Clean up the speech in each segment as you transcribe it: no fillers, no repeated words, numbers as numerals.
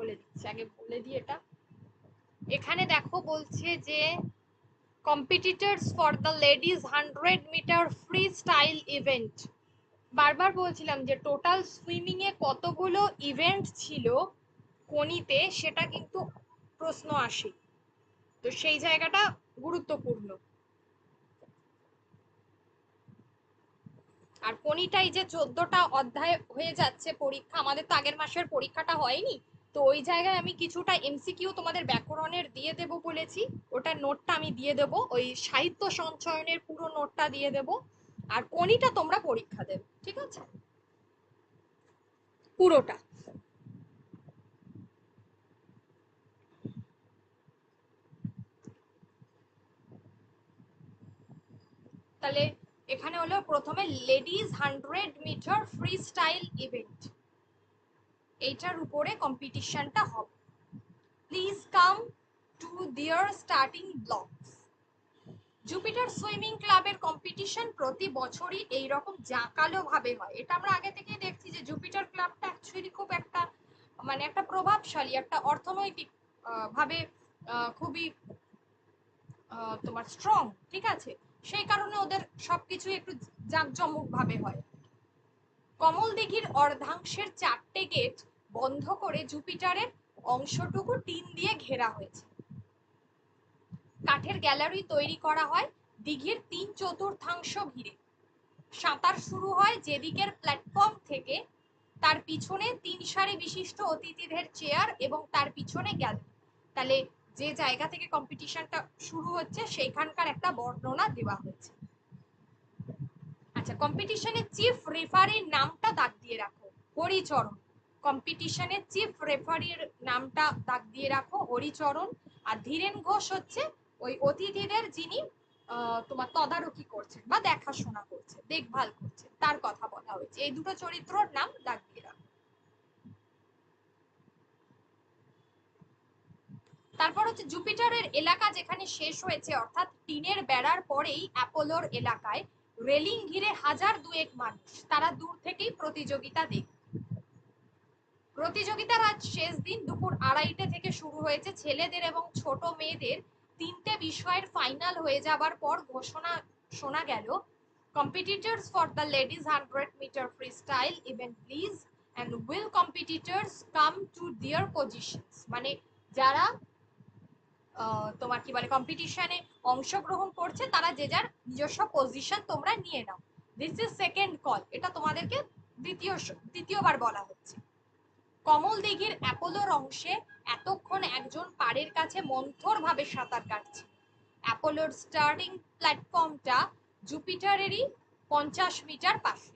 বলে দিচ্ছি, আগে বলে দিই এটা। এখানে দেখো বলছে যে competitors for the ladies 100 metre freestyle event. বারবার বলছিলাম যে টোটাল সুইমিং এ কতগুলো ইভেন্ট ছিল কোনিতে, সেটা কিন্তু প্রশ্ন আসে, তো সেই জায়গাটা গুরুত্বপূর্ণ। আর কোনিটাই যে 14টা অধ্যায় হয়ে যাচ্ছে পরীক্ষা, আমাদের তো আগের মাসের পরীক্ষাটা হয়নি, তো ওই জায়গায় আমি কিছুটা এমসিকিউ তোমাদের ব্যাকরণের দিয়ে দেব বলেছি, ওটার নোটটা আমি দিয়ে দেব, ওই সাহিত্য সঞ্চয়নের পুরো নোটটা দিয়ে দেব। আর কোনিটা তোমরা পরীক্ষা দেবে, ঠিক আছে, পুরোটা। তাহলে এখানে হলো প্রথমে ladies 100 metre freestyle event, এইটার উপরে কম্পিটিশনটা হবে। Please come to their starting blocks. Jupiter swimming ক্লাবের কম্পিটিশন প্রতি বছরই এইরকম জাঁকালো ভাবে হয়। এটা আমরা আগে থেকেই দেখছি যে জুপিটার ক্লাবটা অ্যাকচুয়ালি খুব একটা মানে একটা প্রভাবশালী, একটা অর্থনৈতিক ভাবে খুবই তোমার স্ট্রং, ঠিক আছে, সেই কারণে ওদের সবকিছু একটু জাঁকজমক ভাবে হয়। কমল দিঘির অর্ধাংশের 4টে গেট বন্ধ করে জুপিটারের অংশটুকু টিন দিয়ে ঘেরা হয়েছে। কাঠের গ্যালারি তৈরি করা হয় দিঘির 3/4 ঘিরে। সাঁতার শুরু হয় যেদিকের প্ল্যাটফর্ম থেকে, তার পিছনে 3 সারি বিশিষ্ট অতিথিদের চেয়ার এবং তার পিছনে গ্যালারি। তাহলে যে জায়গা থেকে কম্পিটিশনটা শুরু হচ্ছে সেইখানকার একটা বর্ণনা দেওয়া হয়েছে। আচ্ছা, কম্পিটিশনের চিফ রেফারির নামটা দাগ দিয়ে রাখো, হরিচরণ। কম্পিটিশনের চিফ রেফারির নামটা দাগ দিয়ে রাখো, হরিচরণ। আর ধীরেন ঘোষ হচ্ছে ওই অতিথিদের যিনি তোমার তদারকি করছেন বা দেখাশোনা করছেন, দেখভাল করছেন, তার কথা বলা হয়েছে। এই দুটো চরিত্রর নাম দাগ দিয়ে রাখো। তারপর হচ্ছে জুপিটারের এলাকা যেখানে শেষ হয়েছে, অর্থাৎ টিনের বেড়ার পরেই অ্যাপোলোর এলাকায় রেলিং ঘিরে 1000-2 মানুষ, তারা দূর থেকেই প্রতিযোগিতা দেখবে। প্রতিযোগিতার আজ শেষ দিন, দুপুর 2:30 থেকে শুরু হয়েছে। ছেলেদের এবং ছোট মেয়েদের 3টে বিষয়ের ফাইনাল হয়ে যাবার পর ঘোষণা শোনা গেল, competitors for the ladies 100 meter freestyle event please and will competitors come to their positions। মানে যারা তোমার কি বলে কম্পিটিশনে অংশগ্রহণ করছে তারা যে যার নিজস্ব পজিশন তোমরা নিয়ে নাও। দিস ইজ সেকেন্ড কল, এটা তোমাদেরকে দ্বিতীয়বার বলা হচ্ছে। কমল দিঘির অ্যাপোলোর অংশে এতক্ষণ একজন পাড়ের কাছে মন্থর ভাবে সাঁতার কাটছে। অ্যাপোলোর স্টার্টিং প্ল্যাটফর্মটা জুপিটারেরই 50 মিটার পাশে।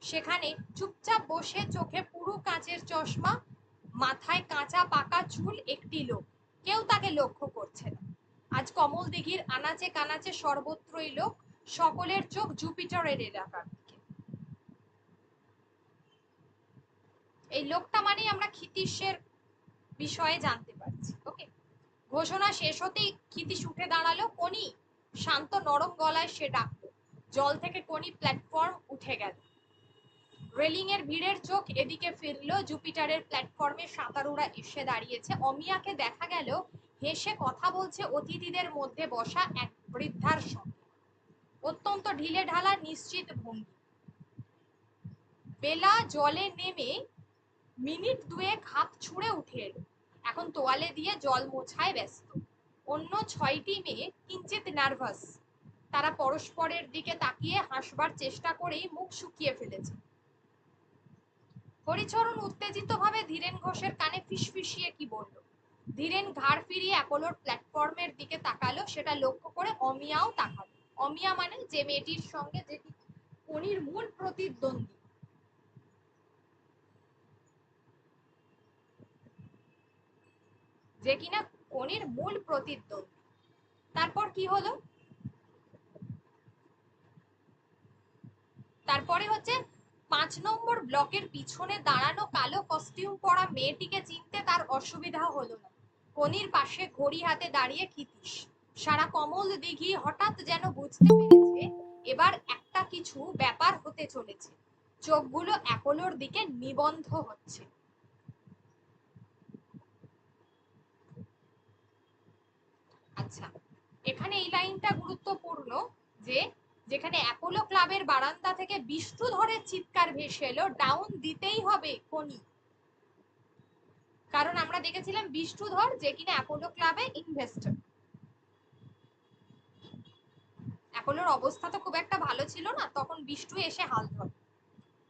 সেখানে চুপচাপ বসে, চোখে পুরু কাঁচের চশমা, মাথায় কাঁচা পাকা চুল একটি লোক, কেউ তাকে লক্ষ্য করছে না। আজ কমল দিঘির আনাচে কানাচে সর্বত্রই লোক, সকলের চোখ জুপিটারের এলাকার দিকে। এই লোকটা মানেই আমরা ক্ষিতীশের বিষয়ে জানতে পারছি। ওকে, ঘোষণা শেষ হতেই ক্ষিতীশ উঠে দাঁড়ালো। কোনি, শান্ত নরম গলায় সে ডাকলো। জল থেকে কোনি প্ল্যাটফর্ম উঠে গেল। রেলিং এর ভিড়ের চোখ এদিকে ফিরলো। জুপিটারের প্ল্যাটফর্মে সাঁতারুরা এসে দাঁড়িয়েছে। অমিয়াকে দেখা গেল হেসে কথা বলছে অতিথিদের মধ্যে বসা এক বৃদ্ধার সঙ্গে, অত্যন্ত ঢিলে ঢালা নিশ্চিত ভঙ্গি। বেলা জলে নেমে মিনিট 2 হাত ছুঁড়ে উঠে এলো, এখন তোয়ালে দিয়ে জল মোছায় ব্যস্ত। অন্য 6টি মেয়ে কিঞ্চিত নার্ভাস, তারা পরস্পরের দিকে তাকিয়ে হাসবার চেষ্টা করেই মুখ শুকিয়ে ফেলেছে। হরিচরণ উত্তেজিত ভাবে ধীরেন ঘোষের কানে ফিসফিসিয়ে কি বলল। ধীরেন ঘাড় ফিরিয়ে অ্যাপোলোর প্ল্যাটফর্মের দিকে তাকালো, সেটা লক্ষ্য করে অমিয়াও তাকালো। অমিয়া মানে যে মেয়েটির সঙ্গে যেটি কোনির মূল প্রতিদ্বন্দ্বী, যে কিনা কোনির মূল প্রতিদ্বন্দ্বী। তারপর কি হলো, তারপরে হচ্ছে 5 নম্বর ব্লকের পিছনে দাঁড়ানো কালো কস্টিউম পরা মেয়েটিকে চিনতে তার অসুবিধা হলো না। কোনির পাশে ঘড়ি হাতে দাঁড়িয়ে ক্ষিতীশ। সারা কমল দিঘি হঠাৎ যেন বুঝতে পেরেছে এবার একটা কিছু ব্যাপার হতে চলেছে। চোখগুলো অ্যাপোলোর দিকে নিবন্ধ হচ্ছে। আচ্ছা, এখানে এই লাইনটা গুরুত্বপূর্ণ যে যেখানে অ্যাপোলো ক্লাবের বারান্দা থেকে বিষ্ণুধরের চিৎকার ভেসে এলো, ডাউন দিতেই হবে কোনি। কারণ আমরা দেখেছিলাম বিষ্ণুধর যে কিনা অ্যাপোলো ক্লাবে ইনভেস্টর। অ্যাপোলোর অবস্থা তো খুব একটা ভালো ছিল না, তখন বিষ্ণু এসে হাল ধরে।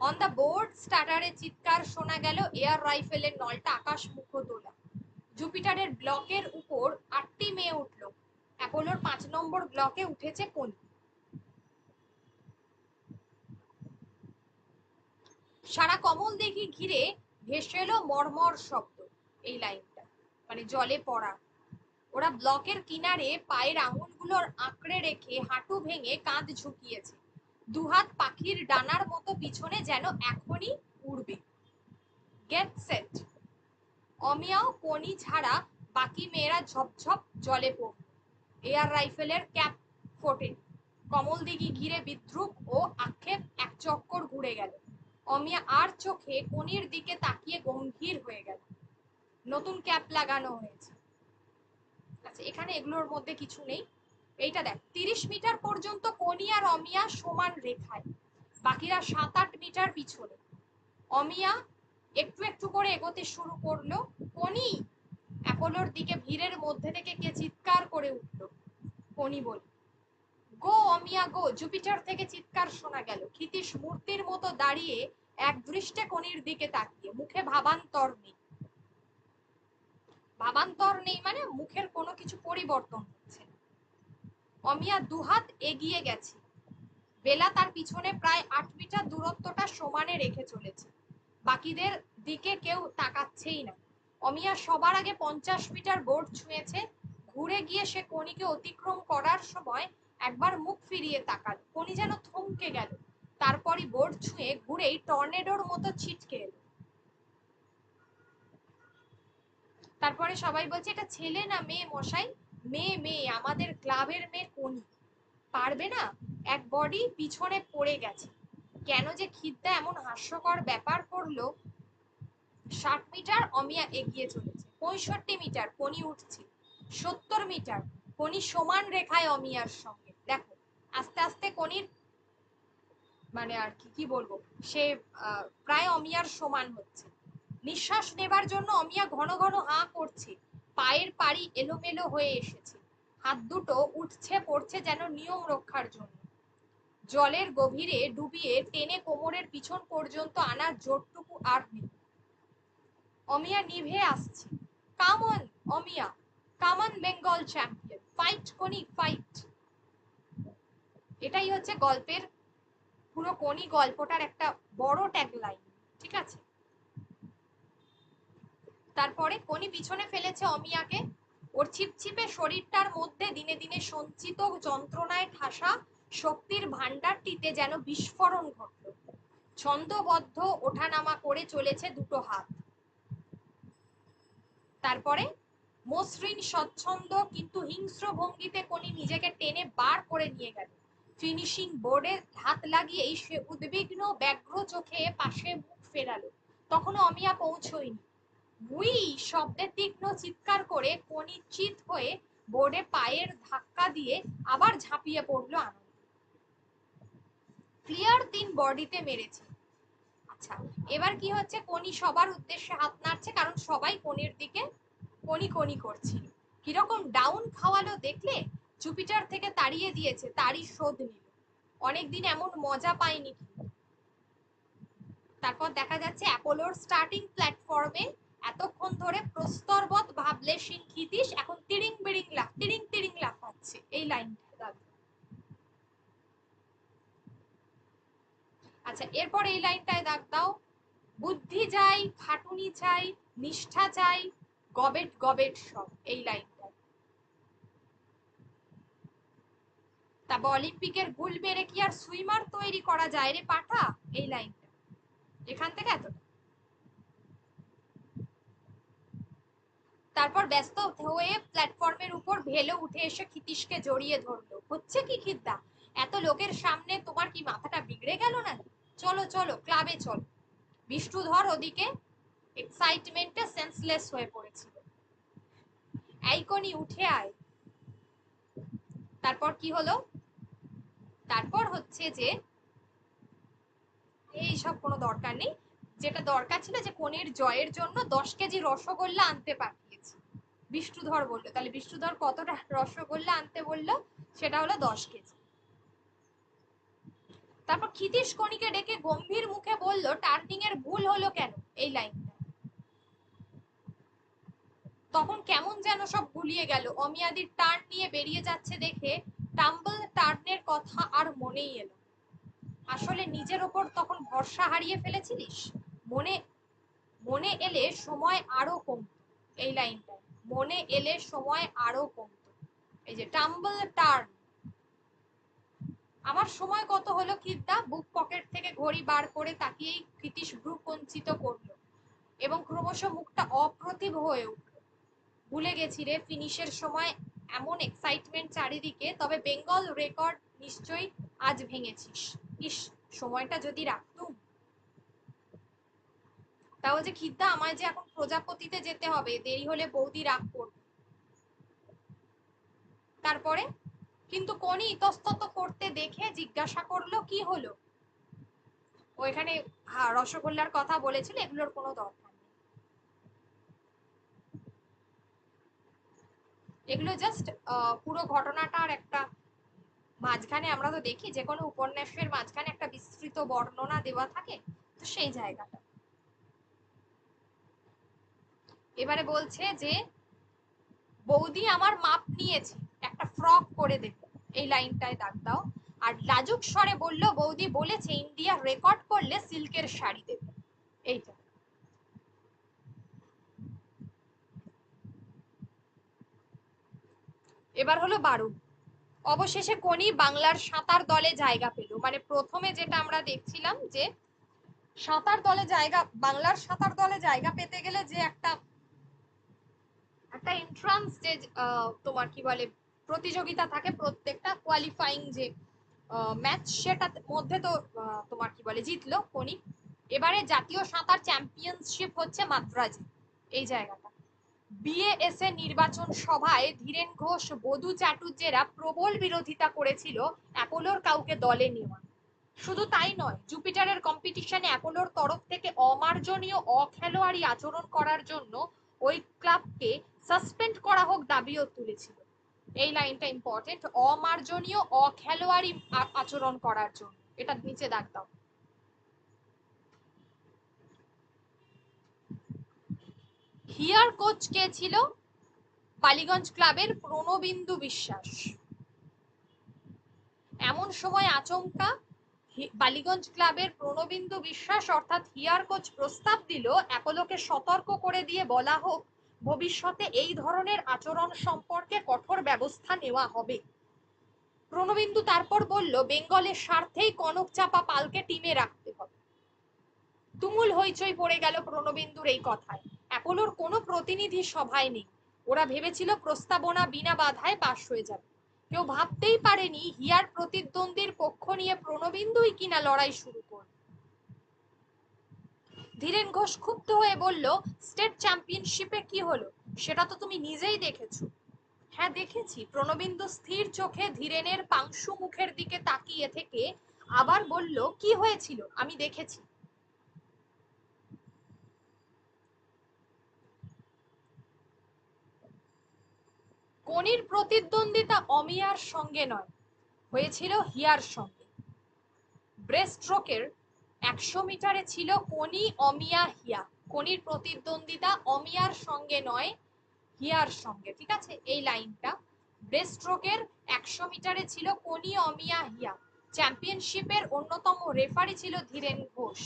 অন দ্য বোর্ড স্টার্টারে চিৎকার শোনা গেল, এয়ার রাইফেলের নলটা আকাশ মুখ তোলা। জুপিটারের ব্লকের উপর 8টি মেয়ে উঠল। অ্যাপোলোর 5 নম্বর ব্লকে উঠেছে কোনি। সারা কমল দেখি ঘিরে ভেসে এলো মর্মর শব্দ। এই লাইনটা মানে জলে পড়া। ওরা ব্লকের কিনারে পায়ের আঙুলগুলোর আঁকড়ে রেখে হাঁটু ভেঙে কাঁধ ঝুঁকিয়েছে, দুহাত পাখির ডানার মতো পিছনে, যেন এখনই উড়বে। Get set. অমিয়াও কোনি ছাড়া বাকি মেয়েরা ঝপঝপ জলে পড়ল। এয়ার রাইফেলের ক্যাপ ফোটে। কমল দিঘি ঘিরে বিদ্রুপ ও আক্ষেপ এক চক্কর ঘুরে গেল। অমিয়া আর চোখে কোনির দিকে তাকিয়ে গম্ভীর হয়ে গেল। নতুন ক্যাপ লাগানো হয়েছে। আচ্ছা, এখানে এগুলোর মধ্যে কিছু নেই। এইটা দেখ, 30 মিটার পর্যন্ত কোনি আর অমিয়া সমান রেখায়, বাকিরা 7-8 মিটার পিছনে। অমিয়া একটু একটু করে এগোতে শুরু করলো। কোনি! অ্যাপোলোর দিকে ভিড়ের মধ্যে থেকে কে চিৎকার করে উঠল। কোনি বলল, গো অমিয়া গো। জুপিটার থেকে চিৎকার শোনা গেল। ক্ষিতীশ মূর্তির মতো দাঁড়িয়ে এক দৃষ্টে কোনির দিকে তাকিয়ে, মুখে ভাবান্তর নেই। ভাবান্তর নেই মানে মুখের কোনো কিছু পরিবর্তন হচ্ছে না। অমিয়া দুহাত এগিয়ে গেছে, বেলা তার পিছনে প্রায় 8 মিটার দূরত্বটা সমানে রেখে চলেছে। বাকিদের দিকে কেউ তাকাচ্ছেই না। অমিয়া সবার আগে 50 মিটার বোর্ড ছুঁয়েছে। ঘুরে গিয়ে সে কোনিকে অতিক্রম করার সময় একবার মুখ ফিরিয়ে তাকাল। কোনি যেন থমকে গেল, তারপরই বোর্ড ছুঁয়ে ঘুরেই টর্নেডোর মতো ছিটকে এলো। তারপরে সবাই বলছে, এটা ছেলে না মেয়ে মশাই? মেয়ে, মেয়ে, আমাদের ক্লাবের মেয়ে কোনি। পারবে না? এক বডি পিছনে পড়ে গেছে। কেন যে খিদ্দা এমন হাস্যকর ব্যাপার করলো। 60 মিটার অমিয়া এগিয়ে চলেছে। 65 মিটার কোনি উঠছে। 70 মিটার কোনি সমান রেখায় অমিয়ার সঙ্গে। দেখো, আস্তে আস্তে কোনির মানে আর কি বলবো, সে প্রায় অমিয়ার সমান হচ্ছে। নিঃশ্বাস নেবার জন্য অমিয়া ঘন ঘন হাঁ করছে। পায়ের পাড়ি এলোমেলো হয়ে এসেছে। হাত দুটো উঠছে পড়ছে যেন নিয়ম রক্ষার জন্য। জলের গভীরে ডুবিয়ে টেনে কোমরের পিছন পর্যন্ত আনার জোরটুকু আর নেই। অমিয়া নিভে আসছে। Come on Amiya, come on Bengal champion, fight Koni fight. এটাই হচ্ছে গল্পের পুরো কোনি গল্পটার একটা বড় ট্যাগলাইন। ঠিক আছে, তারপরে কোনি পিছনে ফেলেছে অমিয়াকে। ওর ছিপছিপে শরীরটার মধ্যে দিনে দিনে সঞ্চিত যন্ত্রণায় ঠাসা শক্তির ভান্ডারটিতে যেন বিস্ফোরণ ঘটল। ছন্দবদ্ধ ওঠানামা করে চলেছে দুটো হাত। তারপরে মসৃণ স্বচ্ছন্দ কিন্তু হিংস্র ভঙ্গিতে কোনি নিজেকে টেনে বার করে নিয়ে গেল। ফিনিশিং বোর্ডে হাত লাগিয়েই সে উদ্বিগ্ন ব্যগ্র চোখে পাশে মুখ ফেরালো। তখনও অমিয়া পৌঁছয়নি। উই শব্দের তীক্ষ্ণ চিৎকার করে কোনি চিত হয়ে বোর্ডে পায়ের ধাক্কা দিয়ে আবার ঝাঁপিয়ে পড়লো আনন্দে। ক্লিয়ার 3 বডিতে মেরেছে। আচ্ছা, এবার কি হচ্ছে, কোনি সবার উদ্দেশ্যে হাত নাড়ছে, কারণ সবাই কোনির দিকে কোনি কোনি করছিল। কিরকম ডাউন খাওয়ালো দেখলে? জুপিটার থেকে তাড়িয়ে দিয়েছে, তারই শোধ নিল। অনেকদিন এমন মজা পায়নি। তারপর দেখা যাচ্ছে অ্যাপোলোর স্টার্টিং প্ল্যাটফর্মে এতক্ষণ ধরে প্রস্তরবৎ ভাবলেশীন ক্ষিতীশ এখন তিরিং বিড়িং তিরিং তিরিং লাফাচ্ছে। এই লাইনটা। আচ্ছা, এরপর এই লাইনটায় দাগ দাও, বুদ্ধি চাই, খাটুনি চাই, নিষ্ঠা চাই, গবেট গবেট সব। এই লাইনটা। তারপর অলিম্পিকের গুল মেরে কি আর সুইমার তৈরি করা যায় রে পাঠা? এই লাইনটা। এখান থেকে এতটা। তারপর ব্যস্ত হয়ে প্ল্যাটফর্মের উপর ভেলো উঠে এসে ক্ষিতীশকে জড়িয়ে ধরলো। হচ্ছে কি খিদ্দা? এত লোকের সামনে তোমার কি মাথাটা বিগড়ে গেল না? চলো চলো, ক্লাবে চলো। বিষ্ণুধর ওদিকে এক্সাইটমেন্টে সেন্সলেস হয়ে পড়েছিল। এই কোনি উঠে আয়। তারপর কি হলো, তারপর হচ্ছে যে এই সব কোনো দরকার নেই, যেটা দরকার ছিল যে কনের জয়ের জন্য 10 কেজি রসগোল্লা আনতে পাঠিয়েছি। বিষ্ণুধর বললো, তাহলে বিষ্ণুধর কতটা রসগোল্লা আনতে বললো, সেটা হলো 10 কেজি। তারপর ক্ষিতীশ কণিকে ডেকে গম্ভীর মুখে বলল, টার্নিং এর ভুল হলো কেন, এই লাইনটা। তখন কেমন যেন সব গুলিয়ে গেল, অমিয়াদির টার্ন নিয়ে বেরিয়ে যাচ্ছে দেখে টাম্বল টার্নের কথা আর মনেই এলো। আসলে নিজের ওপর তখন ভরসা হারিয়ে ফেলেছিলিস, মনে মনে এলে সময় আরো কমতো, এই লাইনটা, মনে এলে সময় আরো কমতো। এই যে টাম্বল টার্ন, আমার সময় কত হলো কিদ্দা, বুক পকেট থেকে ঘড়ি বার করে তাকিয়েই কৃতিশ ভ্রু কঞ্চিত করলো এবং ক্রমশ মুখটা অপ্রতিভ হয়ে উঠল। ভুলে গেছি রে ফিনিশের সময় এমন এক্সাইটমেন্ট চারিদিকে, তবে বেঙ্গল রেকর্ড নিশ্চয়ই আজ ভেঙেছিস। ইস, সময়টা যদি রাখতুম। তাও যে খিদ্দা, আমায় যে এখন প্রজাপতিতে যেতে হবে, দেরি হলে বৌদি রাগ করবে। তারপরে কিন্তু কোনি ইতস্তত করতে দেখে জিজ্ঞাসা করলো, কি হলো? ও এখানে রসগোল্লার কথা বলেছিল, এগুলোর কোনো দরকার নেই, এগুলো জাস্ট পুরো ঘটনাটার একটা মাঝখানে, আমরা তো দেখি যে কোনো উপন্যাসের মাঝখানে একটা বিস্তৃত বর্ণনা দেওয়া থাকে, তো সেই জায়গাটা। এবারে বলছে যে বৌদি আমার মাপ নিয়েছে, একটা ফ্রক করে দেবে, এই লাইনটায় দাগ দাও। আর লাজুক স্বরে বলল, বৌদি বলেছে ইন্ডিয়া রেকর্ড করলে সিল্কের শাড়ি দেবে, এইটা। এবার হলো বারুদ। অবশেষে কোনি বাংলার সাঁতার দলে জায়গা পেল, মানে প্রথমে যেটা আমরা দেখছিলাম যে সাঁতার দলে জায়গা, বাংলার সাঁতার দলে জায়গা পেতে গেলে যে একটা একটা এন্ট্রান্স, যে তোমার কি বলে প্রতিযোগিতা থাকে, প্রত্যেকটা কোয়ালিফাইং যে ম্যাচ, সেটার মধ্যে তো তোমার কি বলে জিতলো কোনি। এবারে জাতীয় সাঁতার চ্যাম্পিয়নশিপ হচ্ছে মাদ্রাজে, এই জায়গাটা। বিএএসএ নির্বাচন সভায় ধীরেন ঘোষ, বধু চাটুর্যেরা প্রবল বিরোধিতা করেছিল অ্যাপোলোর কাউকে দলে নেওয়া। শুধু তাই নয়, জুপিটারের কম্পিটিশনে অ্যাপোলোর তরফ থেকে অমার্জনীয় অখেলোয়াড়ি আচরণ করার জন্য ওই ক্লাবকে সাসপেন্ড করা হোক দাবিও তুলেছিল। এই লাইনটা ইম্পর্টেন্ট, অমার্জনীয় অখেলোয়াড়ি আচরণ করার জন্য, এটা নিচে দাগ দাও। হিয়ার কোচ কে ছিল? বালিগঞ্জ ক্লাবের প্রণবিন্দু বিশ্বাস। এমন সময় আচমকা বালিগঞ্জ ক্লাবের প্রণবিন্দু বিশ্বাস অর্থাৎ হিয়ার কোচ প্রস্তাব দিল, অ্যাপোলোকে সতর্ক করে দিয়ে বলা হোক ভবিষ্যতে এই ধরনের আচরণ সম্পর্কে কঠোর ব্যবস্থা নেওয়া হবে। প্রণবিন্দু তারপর বলল, বেঙ্গলের স্বার্থেই কনক চাপা পালকে টিমে রাখতে হবে। তুমুল হইচই পড়ে গেল প্রণবিন্দুর এই কথায়। অ্যাপোলোর কোনো প্রতিনিধি সভায় নেই, ওরা ভেবেছিল প্রস্তাবনা বিনা বাধায় পাশ হয়ে যাবে। কেউ ভাবতেই পারেনি হিয়ার প্রতিদ্বন্দ্বীর পক্ষ নিয়ে প্রণবিন্দুই কিনা লড়াই শুরু করবে। ধীরেন ঘোষ ক্ষুব্ধ হয়ে বলল, স্টেট চ্যাম্পিয়নশিপে কি হলো সেটা তো তুমি নিজেই দেখেছো। হ্যাঁ দেখেছি, প্রণবিন্দু স্থির চোখে ধীরেনের পাংশু মুখের দিকে তাকিয়ে থেকে আবার বলল, কি হয়েছিল আমি দেখেছি। কোনির প্রতিদ্বন্দ্বিতা অমিয়ার সঙ্গে নয়, হয়েছিল হিয়ার সঙ্গে। ব্রেস্টস্ট্রোকের 100 মিটারে ছিল কোনি অমিয়া হিয়া, কোনির প্রতিদ্বন্দ্বিতা অমিয়ার সঙ্গে নয়, হিয়ার সঙ্গে, ঠিক আছে, এই লাইনটা। ব্রেস্টস্ট্রোকের 100 মিটারে ছিল কোনি অমিয়া হিয়া, চ্যাম্পিয়নশিপের অন্যতম রেফারি ছিল ধীরেন ঘোষ।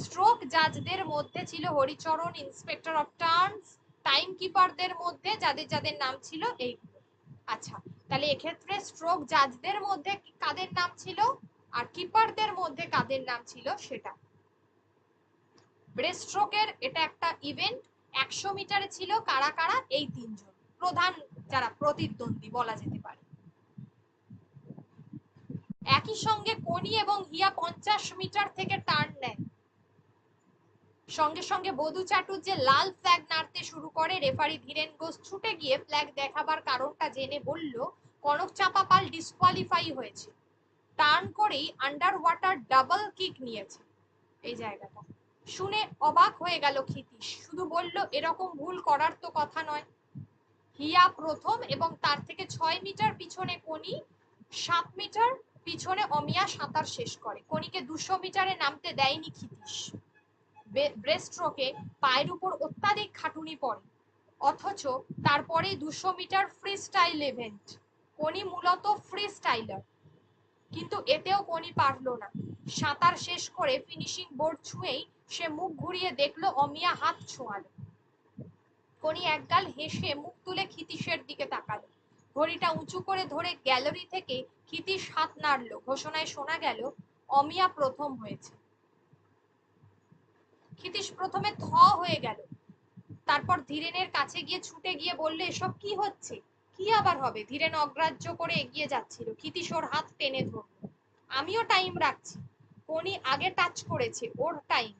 স্ট্রোক জাজদের মধ্যে ছিল Haricharan, inspector of turns, time কিপারদের মধ্যে যাদের যাদের নাম ছিল এইগুলো। আচ্ছা, তাহলে এক্ষেত্রে স্ট্রোক জাজদের মধ্যে কাদের নাম ছিল আর কিপারদের মধ্যে কাদের নাম ছিল সেটা। ব্রেস্টস্ট্রোকের এটা একটা ইভেন্ট, 100 মিটারে ছিল কারা কারা, এই তিনজন প্রধান যারা প্রতিদ্বন্দ্বী বলা যেতে পারে। একই সঙ্গে কোনি এবং হিয়া 50 মিটার থেকে টার্ন নেয়। সঙ্গে সঙ্গে বধু চাটুর্যে লাল ফ্ল্যাগ নাড়তে শুরু করে। রেফারি ধীরেন ঘোষ ছুটে গিয়ে ফ্ল্যাগ দেখাবার কারণটা জেনে বলল, কনক চাপা পাল ডিসকোয়ালিফাই হয়েছে, টার্ন করেই আন্ডার ওয়াটার ডাবল কিক নিয়েছে। এই জায়গাটা শুনে অবাক হয়ে গেল ক্ষিতীশ, শুধু বলল এরকম ভুল করার তো কথা নয়। হিয়া প্রথম এবং তার থেকে 6 মিটার পিছনে কনি, 7 মিটার পিছনে অমিয়া সাঁতার শেষ করে। কনিকে 200 মিটারে নামতে দেয়নি ক্ষিতীশ। ব্রেস্টস্ট্রোকে পায়ের উপর অত্যাধিক খাটুনি পড়ে, অথচ তারপরে 200 মিটার ফ্রি স্টাইল ইভেন্ট। কনি মূলত ফ্রি স্টাইলার, কিন্তু এতেও কনি পারল না। সাঁতার শেষ করে ফিনিশিং বোর্ড ছুঁয়েই সে মুখ ঘুরিয়ে দেখলো অমিয়া হাত ছোঁয়ালো। কনি একগাল হেসে মুখ তুলে ক্ষিতীশের দিকে তাকালো। ঘড়িটা উঁচু করে ধরে গ্যালারি থেকে ক্ষিতীশ হাত নাড়ল। ঘোষণায় শোনা গেল অমিয়া প্রথম হয়েছে। ক্ষিতীশ প্রথমে থ হয়ে গেল, তারপর ধীরেনের কাছে গিয়ে ছুটে গিয়ে বললে এসব কি হচ্ছে, কি আবার হবে। ধীরেন অগ্রাহ্য করে এগিয়ে যাচ্ছিল। ক্ষিতীশ ওর হাত টেনে ধরল। আমিও টাইম রাখছি, কনি আগে টাচ করেছে, ওর টাইম।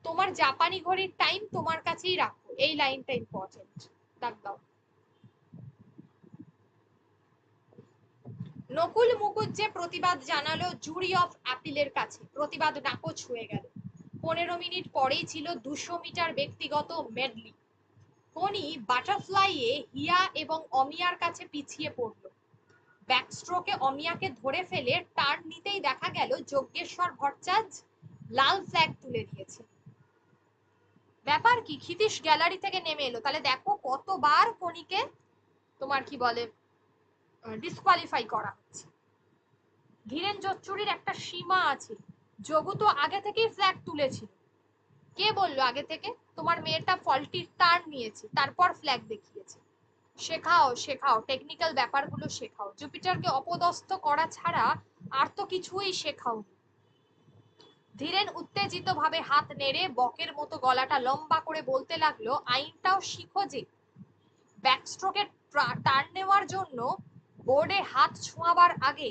তোমার জাপানি ঘড়ির টাইম তোমার কাছেই রাখো, এই লাইনটা ইম্পর্টেন্ট, দাগ দাও। নকুল মুকুজ্জে প্রতিবাদ জানালো জুরি অফ অ্যাপিলের কাছে। প্রতিবাদ নাকচ হয়ে গেল। 15 মিনিট পরেই ছিল 200 মিটার ব্যক্তিগত মেডলি। কনি বাটারফ্লাইয়ে হিয়া এবং অমিয়ার কাছে পিছিয়ে পড়ল। ব্যাকস্ট্রোকে অমিয়াকে ধরে ফেলে টার্ন নিতেই দেখা গেল যজ্ঞেশ্বর ভট্টাচার্য লাল ফ্ল্যাগ তুলে দিয়েছে। ব্যাপার কি, ক্ষিতীশ গ্যালারি থেকে নেমে এলো। তাহলে দেখো কতবার কনিকে তোমার কি বলে ডিসকোয়ালিফাই করা হচ্ছে। ধীরেন চচ্চুরির একটা সীমা আছে। যোগু তো আগে থেকেই ফ্ল্যাগ তুলেছিল। কে বললো আগে থেকে? তোমার মেয়েটা ফল্টি টার্ন নিয়েছে, তারপর ফ্ল্যাগ দেখিয়েছে। শেখাও শেখাও, টেকনিক্যাল ব্যাপারগুলো শেখাও। জুপিটারকে অপদস্থ করা ছাড়া আর তো কিছুই শেখাও। ধীরেন উত্তেজিত ভাবে হাত নেড়ে বকের মতো গলাটা লম্বা করে বলতে লাগলো আইনটাও শিখো যে ব্যাকস্ট্রোকে টার্ন নেওয়ার জন্য বোর্ডে হাত ছোঁয়াবার আগে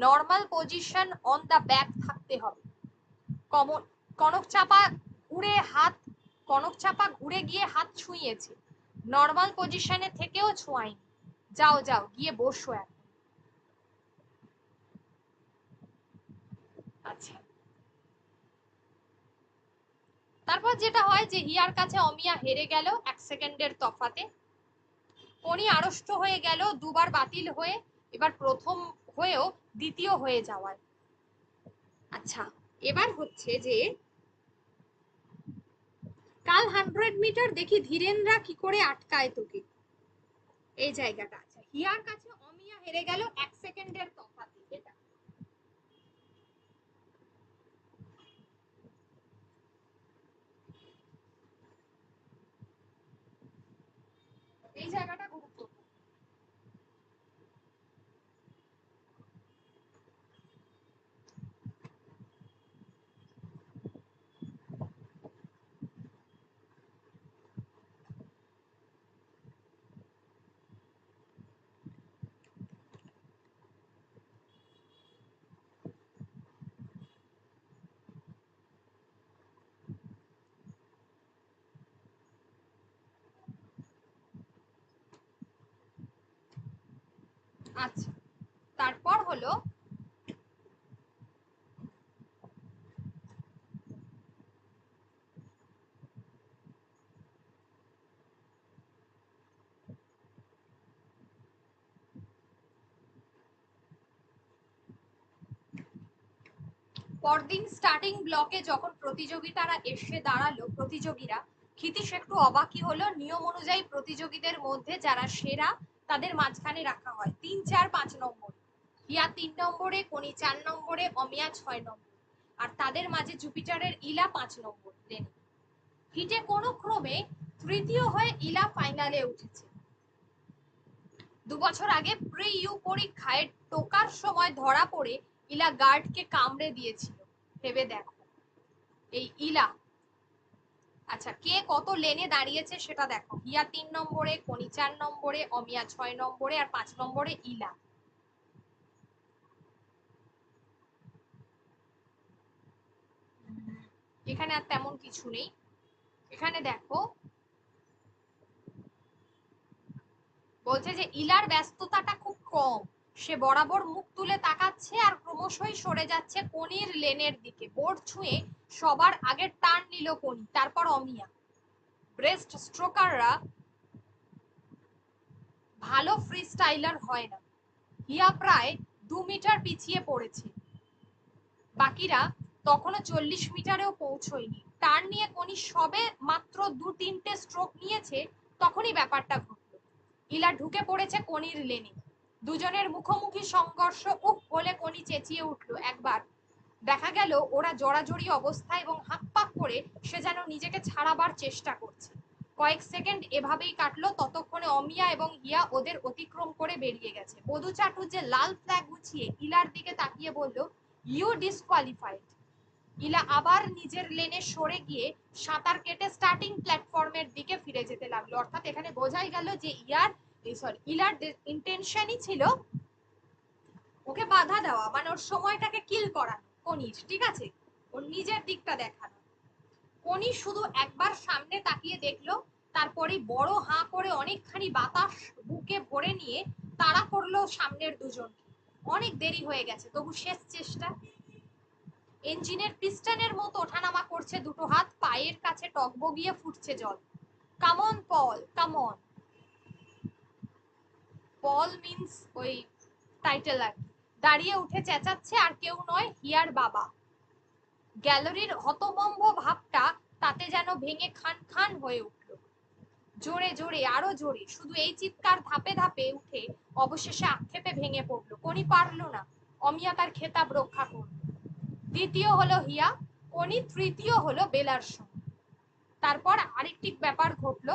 normal position on the back থাকতে হবে। কনক চাপা ঘুরে গিয়ে হাত ছুঁয়েছে, নর্মাল পজিশনে থেকেও ছোঁয়ায়নি। যাও যাও গিয়ে বসো এখন। আচ্ছা, তারপর যেটা হয় যে হিয়ার কাছে অমিয়া হেরে গেল 1 সেকেন্ডের তফাতে। কনি আড়ষ্ট হয়ে গেল দুবার বাতিল হয়ে, এবার প্রথম হয়েও দ্বিতীয় হয়ে যাওয়ায়। আচ্ছা, এবার হচ্ছে যে কাল 100 মিটার দেখি ধীরেনরা কি করে আটকায় তোকে, এই জায়গাটা। আচ্ছা, হিয়ার কাছে অমিয়া হেরে গেল 1 সেকেন্ডের তফাতে। এটা এই জায়গাটা গুরুত্বপূর্ণ। আচ্ছা, তারপর হলো পরদিন স্টার্টিং ব্লকে যখন প্রতিযোগিতারা এসে দাঁড়ালো, প্রতিযোগীরা, ক্ষিতীশ একটু অবাকই হলো। নিয়ম অনুযায়ী প্রতিযোগীদের মধ্যে যারা সেরা তাদের মাঝখানে রাখা হয় 3, 4, 5 নম্বর। হিয়া 3 নম্বরে, কনি 4 নম্বরে, অমিয়া 6 নম্বর, আর তাদের মাঝে জুপিটারের ইলা 5 নম্বর। হিটে কোনো ক্রমে তৃতীয় হয়ে ইলা ফাইনালে উঠেছে। 2 বছর আগে প্রি ইউ পরীক্ষায় টোকার সময় ধরা পড়ে ইলা গার্ডকে কামড়ে দিয়েছিল। ভেবে দেখো এই ইলা। আচ্ছা, কে কত লেনে দাঁড়িয়েছে সেটা দেখো। হিয়া 3 নম্বরে, কনি 4 নম্বরে, অমিয়া 6 নম্বরে, আর 5 নম্বরে ইলা। এখানে আর তেমন কিছু নেই। এখানে দেখো বলছে যে ইলার ব্যস্ততাটা খুব কম, সে বরাবর মুখ তুলে তাকাচ্ছে আর ক্রমশই সরে যাচ্ছে কনির লেনের দিকে। বোর্ড ছুঁয়ে সবার আগে টার্ন নিল কনি, তারপর অমিয়া। ব্রেস্ট স্ট্রোকাররা ভালো ফ্রি স্টাইলার হয় না। হিয়া প্রায় 2 মিটার পিছিয়ে পড়েছে, বাকিরা তখনও 40 মিটারেও পৌঁছয়নি। টার্ন নিয়ে কনি সবে মাত্র 2-3টে স্ট্রোক নিয়েছে, তখনই ব্যাপারটা ঘটল। ইলা ঢুকে পড়েছে কনির লেনে। দুজনের মুখোমুখি সংঘর্ষ। উফ বলে কনি চেঁচিয়ে উঠল একবার। দেখা গেল ওরা জড়াজড়ি অবস্থায় এবং হাত পাক করে সে যেন নিজেকে ছাড়াবার চেষ্টা করছে। কয়েক সেকেন্ড এভাবেই কাটলো, ততক্ষণে অমিয়া এবং হিয়া ওদের অতিক্রম করে বেরিয়ে গেছে। বধু চাটুর্যে লাল ফ্ল্যাগ গুছিয়ে ইলার দিকে তাকিয়ে বলল, ইউ ডিসকোয়ালিফাইড। ইলা আবার নিজের লেনে সরে গিয়ে সাঁতার কেটে স্টার্টিং প্ল্যাটফর্মের দিকে ফিরে যেতে লাগলো। অর্থাৎ এখানে বোঝাই গেল যে ইলার ইন্টেনশনই ছিল ওকে বাধা দেওয়া, মানে ওর সময়টাকে কিল করা কনির, ঠিক আছে, ওর নিজের দিকটা দেখানো। কনি শুধু একবার সামনে তাকিয়ে দেখলো, তারপরে বড় হাঁ করে অনেকখানি বাতাস বুকে ভরে নিয়ে তাড়া করলো সামনের দুজনকে। অনেক দেরি হয়ে গেছে, তবু শেষ চেষ্টা। ইঞ্জিনের পিস্টনের মতো ওঠানামা করছে দুটো হাত, পায়ের কাছে টগবগিয়ে ফুটছে জল। কামন পল, কামন। পল মিন্স ওই টাইটেল আর। দাঁড়িয়ে উঠে চেঁচাচ্ছে, আর কেউ নয়, হিয়ার বাবা। গ্যালারির হতভম্ব ভাবটা তাতে যেন ভেঙে খান খান হয়ে উঠল। জোরে জোরে, আরো জোরে, শুধু এই চিৎকার ধাপে ধাপে উঠে অবশেষে আক্ষেপে ভেঙে পড়লো। কনি পারল না, অমিয়া তার খেতাব রক্ষা করল। দ্বিতীয় হলো হিয়া, কনি তৃতীয় হলো বেলার সঙ্গে। তারপর আরেকটি ব্যাপার ঘটলো।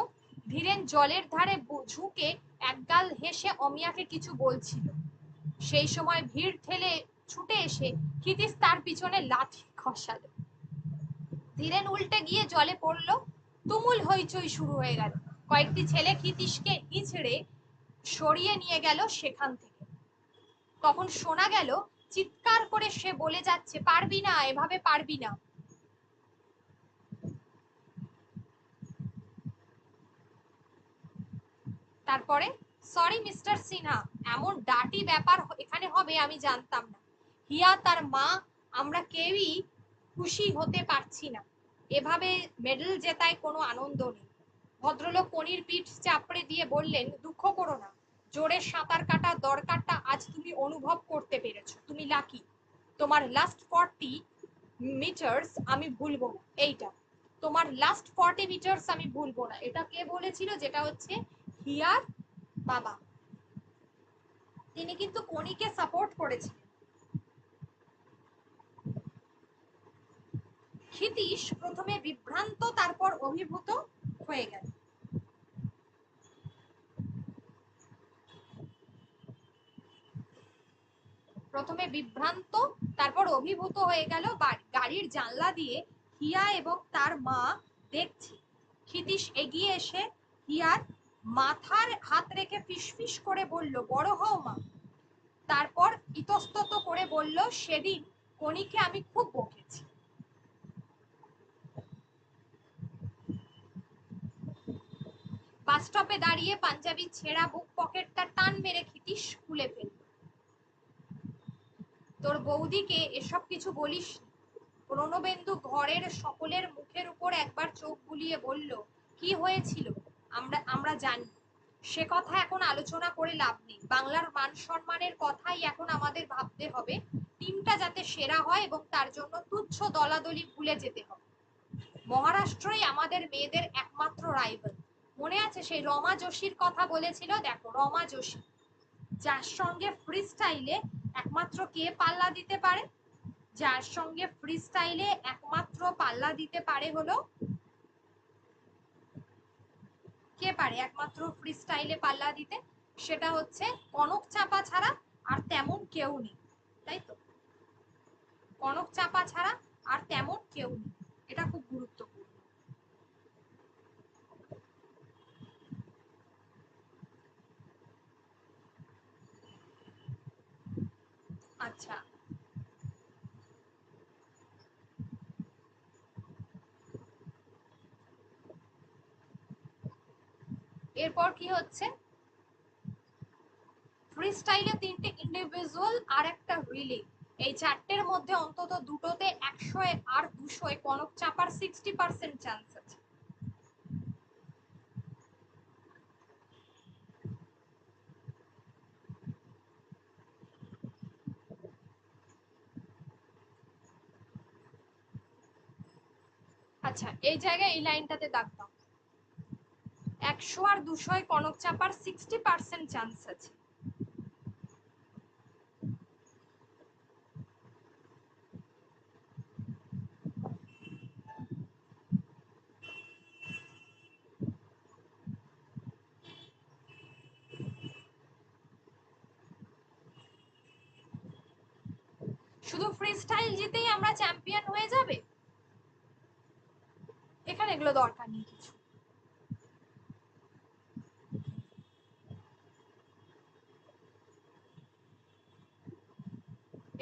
ধীরেন জলের ধারে ঝুঁকে একগাল হেসে অমিয়াকে কিছু বলছিল। সেই সময় ভিড় ঠেলে ছুটে এসে ক্ষিতিশ তার পিছনে লাথি খসালো। ধীরেন উল্টে গিয়ে জলে পড়লো। তুমুল হইচই শুরু হয়ে গেল। কয়েকটি ছেলে ক্ষিতিশকে হিঁচড়ে সরিয়ে নিয়ে গেল সেখান থেকে। তখন শোনা গেল চিৎকার করে সে বলে যাচ্ছে, পারবি না, এভাবে পারবি না। তারপরে, সরি মিস্টার সিনহা, এমন ডাটি ব্যাপার এখানে হবে আমি জানতাম না। হিয়া, তার মা, আমরা কেউই খুশি হতে পারছি না। এভাবে মেডেল জেতায় কোনো আনন্দ নেই। ভদ্রলোক কনির পিঠ চাপড়ে দিয়ে বললেন, দুঃখ করো না, জোরে সাঁতার কাটার দরকারটা আজ তুমি অনুভব করতে পেরেছো, তুমি লাকি। তোমার লাস্ট 40 মিটার্স আমি ভুলবো না। এইটা তোমার লাস্ট 40 মিটার্স আমি ভুলবো না। এটা কে বলেছিল? যেটা হচ্ছে হিয়ার বাবা। তিনি কিন্তু কনিকে সাপোর্ট করেছিলেন। ক্ষিতীশ প্রথমে বিভ্রান্ত, তারপর অভিভূত হয়ে গেল। প্রথমে বিভ্রান্ত, তারপর অভিভূত হয়ে গেল। গাড়ির জানলা দিয়ে হিয়া এবং তার মা দেখছে। ক্ষিতীশ এগিয়ে এসে হিয়ার মাথার হাত রেখে ফিসফিস করে বলল, বড় হও মা। তারপর ইতস্তত করে বলল, সেদিন কনিকে আমি খুব বকেছি। বাস স্টপে দাঁড়িয়ে পাঞ্জাবি ছেঁড়া বুক পকেটটা টান মেরে ক্ষিতীশ খুলে ফেলল। তোর বৌদিকে এসব কিছু বলিস। প্রণবেন্দু ঘরের সকলের মুখের উপর একবার চোখ বুলিয়ে বলল, কি হয়েছিল আমরা আমরা জানি। সে কথা এখন আলোচনা করে লাভ নেই। বাংলার মান সম্মানের কথাই এখন আমাদের ভাবতে হবে। টিমটা যাতে সেরা হয় এবং তার জন্য তুচ্ছ দলাদলি ভুলে যেতে হবে। মহারাষ্ট্রই আমাদের মেয়েদের একমাত্র রাইভাল। মনে আছে সেই রমা যোশীর কথা বলেছিল? দেখো, রমা যোশী, যার সঙ্গে ফ্রি স্টাইলে একমাত্র কে পাল্লা দিতে পারে? যার সঙ্গে ফ্রি স্টাইলে একমাত্র পাল্লা দিতে পারে হলো, কে পারে একমাত্র ফ্রি স্টাইলে পাল্লা দিতে? সেটা হচ্ছে কনক চাপা ছাড়া আর তেমন কেউ নেই, তাই তো? কনক চাপা ছাড়া আর তেমন কেউ নেই। এটা খুব গুরুত্বপূর্ণ। আচ্ছা, এরপর কি হচ্ছে? ফ্রি স্টাইলে 3টে ইন্ডিভিজুয়াল আর একটা রিলে, এই চারটের মধ্যে অন্তত দুটোতে 100 আর 200 কনক চাপার 60% চান্স আছে। আচ্ছা এই জায়গায় এই লাইনটাতে দাগ দাও, 100 আর 200 কনক চাপার 60% চান্স আছে। শুধু ফ্রি স্টাইল জিতেই আমরা চ্যাম্পিয়ন হয়ে যাবে? এখানে এগুলো দরকার নেই কিছু।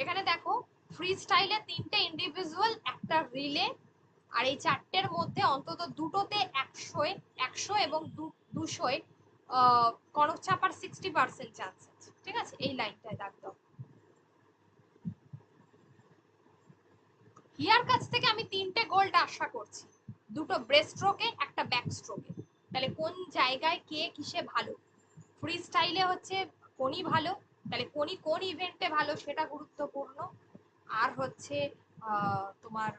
এখানে দেখো ফ্রি স্টাইলে 3টে ইন্ডিভিজুয়াল একটা রিলে, আর এই চারটের মধ্যে অন্তত দুটোতে 100 এবং 200 কনক চাপার 60% চান্স আছে। ঠিক আছে, এই লাইনটায় দাগ দাও। হিয়ার কাছ থেকে আমি 3টে গোল্ড আশা করছি, দুটো ব্রেস্ট স্ট্রোকে একটা ব্যাক স্ট্রোকে। তাহলে কোন জায়গায় কে কিসে ভালো? ফ্রি স্টাইলে হচ্ছে কোনি ভালো, তাহলে কোনি কোন ইভেন্টে ভালো সেটা গুরুত্বপূর্ণ। আর হচ্ছে তোমার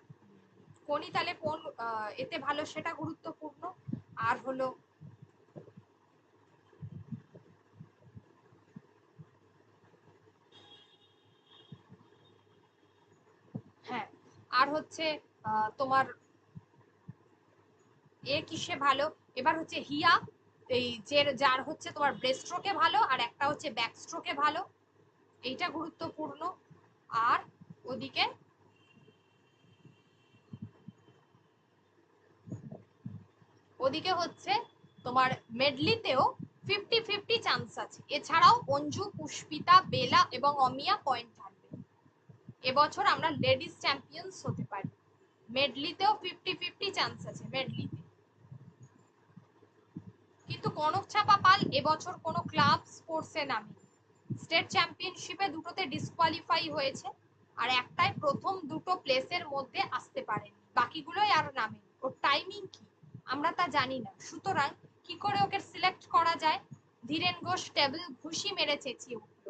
কোনি তাহলে কোন এতে ভালো সেটা গুরুত্বপূর্ণ। আর হলো হ্যাঁ, আর হচ্ছে তোমার এ কিসে ভালো, এবার হচ্ছে হিয়া এই যে যার হচ্ছে তোমার ব্রেস্ট স্ট্রোকে ভালো আর একটা হচ্ছে ব্যাক স্ট্রোকে ভালো, এইটা গুরুত্বপূর্ণ। আর ওদিকে ওদিকে হচ্ছে তোমার মেডলিতেও 50-50 চান্স আছে। এছাড়াও অঞ্জু, পুষ্পিতা, বেলা এবং অমিয়া পয়েন্ট থাকবে। এবছর আমরা লেডিস চ্যাম্পিয়ন্স হতে পারি। মেডলিতেও 50-50 চান্স আছে মেডলিতে। কিন্তু কনক চাপা পাল এবছর কোনো ক্লাব স্পোর্টসে নামেনি। স্টেট চ্যাম্পিয়নশিপে দুটোতে ডিসকোয়ালিফাই হয়েছে, আর একটাই প্রথম দুটো প্লেসের মধ্যে আসতে পারেনি, বাকিগুলোই আর নামেনি। ওর টাইমিং কি আমরা তা জানি না, সুতরাং কি করে ওকে সিলেক্ট করা যায়? ধীরেন ঘোষ টেবিল ঘুষি মেরে চেঁচিয়ে উঠল।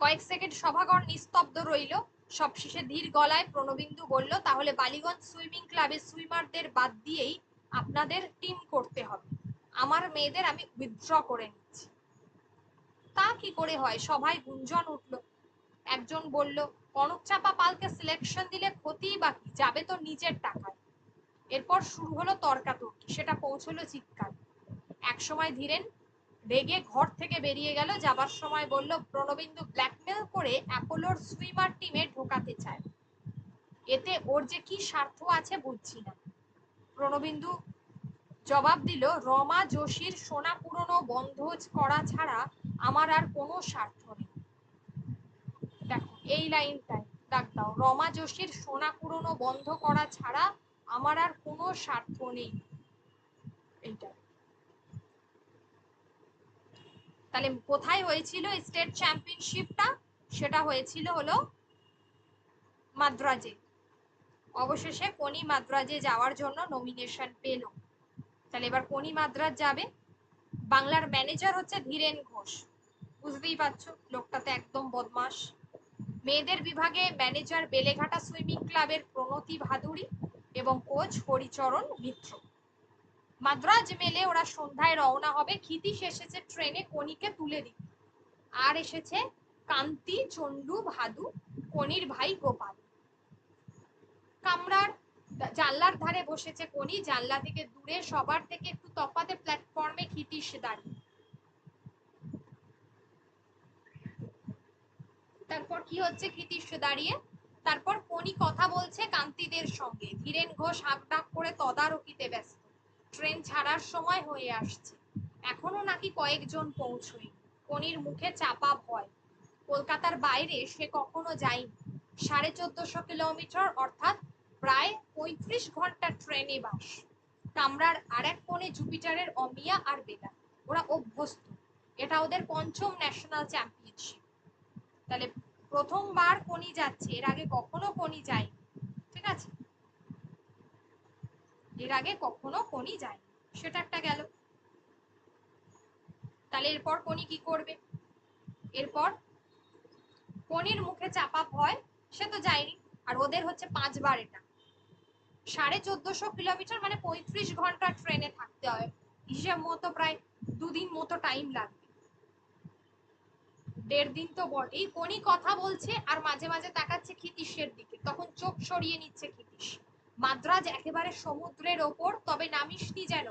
কয়েক সেকেন্ড সভাঘর নিস্তব্ধ রইল। সবশেষে ধীর গলায় প্রণবিন্দু বলল, তাহলে বালিগঞ্জ সুইমিং ক্লাবের সুইমারদের বাদ দিয়েই আপনাদের টিম করতে হবে। আমার মেয়েদের আমি উইথড্র করে নিচ্ছি। তা কি করে হয়? সভায় গুঞ্জন উঠল। একজন বলল, কনক চাপা পালকে সিলেকশন দিলে ক্ষতিই বা কি, যাবে তো নিজের টাকায়। এরপর শুরু হলো তর্কাতর্কি, সেটা পৌঁছলো চিৎকার। একসময় ধীরেন রেগে ঘর থেকে বেরিয়ে গেল, যাবার সময় বলল, প্রণবিন্দু ব্ল্যাকমেল করে অ্যাপোলোর সুইমার টিমে ঢোকাতে চায়, এতে ওর যে কি স্বার্থ আছে বুঝছি না। প্রণবিন্দু জবাব দিল, রমা যোশীর সোনা পুরনো বন্ধ করা ছাড়া আমার আর কোনো স্বার্থ নেই। দেখো এই লাইনটায় দাগ দাও, রমা যোশীর সোনা পুরনো বন্ধ করা ছাড়া আমার আর কোনো স্বার্থ নেই। এইটা তাহলে কোথায় হয়েছিল স্টেট চ্যাম্পিয়নশিপটা? সেটা হয়েছিল হলো মাদ্রাজে। অবশেষে কোনি মাদ্রাজে যাওয়ার জন্য নমিনেশন পেল। তাহলে এবার কোনি মাদ্রাজ যাবে। বাংলার ম্যানেজার হচ্ছে ধীরেন ঘোষ, বুঝতেই পারছো লোকটাতে একদম বদমাস। মেয়েদের বিভাগে ম্যানেজার বেলেঘাটা সুইমিং ক্লাবের প্রণতি ভাদুরী এবং কোচ হরিচরণ মিত্র। মাদ্রাজ মেলে ওরা সন্ধ্যায় রওনা হবে। ক্ষিতীশ এসেছে ট্রেনে কোনিকে তুলে দিতে, আর এসেছে কান্তি, চন্ডু, ভাদু, কোনির ভাই গোপাল। কামরার জানলার ধারে বসেছে কোনি, জানলা থেকে দূরে সবার থেকে একটু তফাতে প্ল্যাটফর্মে ক্ষিতীশ দাঁড়িয়ে। তারপর কি হচ্ছে ক্ষিতীশ দাঁড়িয়ে, তারপর কোনি কথা বলছে কান্তিদের সঙ্গে। ধীরেন ঘোষ হাঁকডাক করে তদারকিতে ব্যস্ত। ট্রেন ছাড়ার সময় হয়ে আসছে, এখনো নাকি কয়েকজন পৌঁছয়নি। কোনির মুখে চাপা ভয়। কলকাতার বাইরে সে কখনো যায়নি। 1450 কিলোমিটার অর্থাৎ প্রায় 35 ঘন্টা ট্রেনে বাস। কামরার আর এক কোণে জুপিটারের অমিয়া আর বেলা, ওরা অভ্যস্ত। এটা ওদের পঞ্চম ন্যাশনাল চ্যাম্পিয়নশিপ। তাহলে প্রথমবার কোনি যাচ্ছে, এর আগে কখনো কোনি যায়নি, ঠিক আছে, এর আগে কখনো কোনি যায়নি, সেটা একটা গেল। তাহলে এরপর কোনি কি করবে? এরপর কোনির মুখে চাপা ভয়, সে তো যায়নি, আর ওদের হচ্ছে 5বার এটা 1450 কিলোমিটার, মানে 35 ঘন্টা ট্রেনে থাকতে হয়, হিসেব মতো প্রায় 2 দিন মতো টাইম লাগবে। 1.5 দিন তো বটেই। কোনি কথা বলছে আর মাঝে মাঝে তাকাচ্ছে ক্ষিতীশের দিকে, তখন চোখ সরিয়ে নিচ্ছে ক্ষিতীশ। মাদ্রাজ একেবারে সমুদ্রের ওপর, তবে নামিসনি যেন।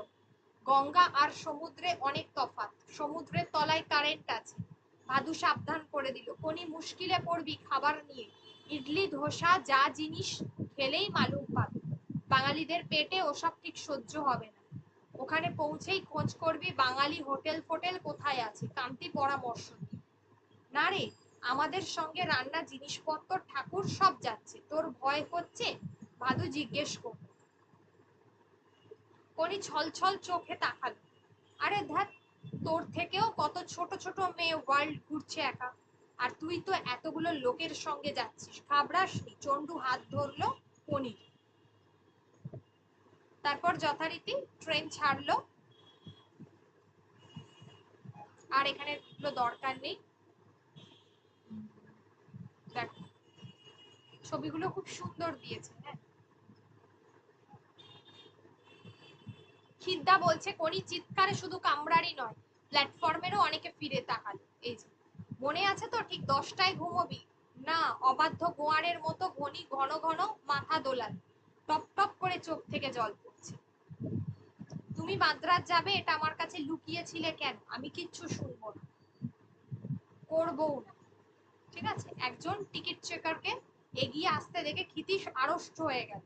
গঙ্গা আর সমুদ্রে অনেক তফাৎ, সমুদ্রের তলায় কারেন্ট আছে। ভাদু সাবধান করে দিল, কোনি মুশকিলে পড়বি খাবার নিয়ে, ইডলি ধোসা যা জিনিস খেলেই মালুম পাবে, বাঙালিদের পেটে ওসব ঠিক সহ্য হবে না। ওখানে পৌঁছেই খোঁজ করবি বাঙালি হোটেল ফোটেল কোথায় আছে, কান্তি পরামর্শ দিই। না রে, আমাদের সঙ্গে রান্না জিনিসপত্র ঠাকুর সব যাচ্ছে, তোর ভয় হচ্ছে? ভাদু জিজ্ঞেস করল। কোনি ছলছল চোখে তাকালো। আরে ধ্যাত, তোর থেকেও কত ছোট ছোট মেয়ে ওয়ার্ল্ড ঘুরছে একা, আর তুই তো এতগুলো লোকের সঙ্গে যাচ্ছিস, ঘাবড়াসনি। চন্ডু হাত ধরলো কোনির। তারপর যথারীতি ট্রেন ছাড়লো। আর এখানে দরকার নেই, দেখো ছবিগুলো খুব সুন্দর দিয়েছে। হ্যাঁ, খিদ্দা বলছে কোনি চিৎকারে শুধু কামরারই নয়, প্ল্যাটফর্মেরও অনেকে ফিরে তাকালো। এই যে, মনে আছে তো ঠিক 10টায় ঘুমোবি না? অবাধ্য গোয়ারের মতো ঘনি ঘন ঘন মাথা দোলাল, টপ টপ করে চোখ থেকে জল পড়ছে। তুমি মাদ্রাজ যাবে এটা আমার কাছে লুকিয়েছিলে কেন? আমি কিচ্ছু শুনবো না, করবো না, ঠিক আছে। একজন টিকিট চেকারকে এগিয়ে আসতে দেখে ক্ষিতীশ আড়ষ্ট হয়ে গেল।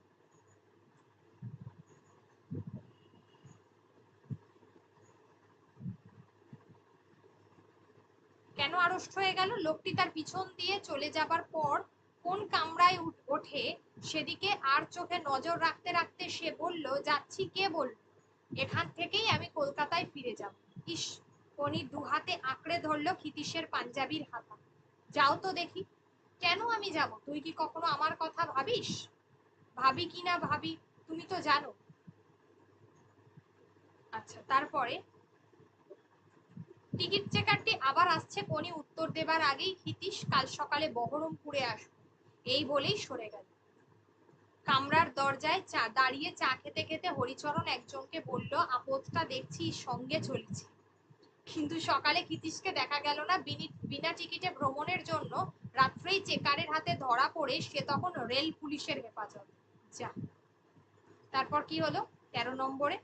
কেন আড়ষ্ট হয়ে গেল? লোকটি তার পিছন দিয়ে চলে যাবার পর কোন কামরায় ওঠে সেদিকে আর চোখে নজর রাখতে রাখতে সে বলল, যাচ্ছি কে বলল? এখান থেকেই আমি কলকাতায় ফিরে যাব। ইস! কোনি দুহাতে আঁকড়ে ধরলো ক্ষিতীশের পাঞ্জাবির হাতা। যাও তো দেখি। কেন আমি যাব? তুই কি কখনো আমার কথা ভাবিস? ভাবি কি না ভাবি তুমি তো জানো। আচ্ছা, তারপরে টিকিট চেকারটি আবার আসছে। কোনি উত্তর দেবার আগেই ক্ষিতীশ, কাল সকালে বহরমপুরে আসবো, এই বলেই সরে গেল। কামরার দরজায় দাঁড়িয়ে চা খেতে খেতে হরিচরণ একজনকে বলল, আপদটা দেখছি সঙ্গে চলেছি। কিন্তু সকালে ক্ষিতীশকে দেখা গেল না। বিনা টিকিটে ভ্রমণের জন্য রাত্রেই চেকারের হাতে ধরা পড়ে সে তখন রেল পুলিশের হেফাজত। যা। তারপর কি হলো? 13 নম্বরে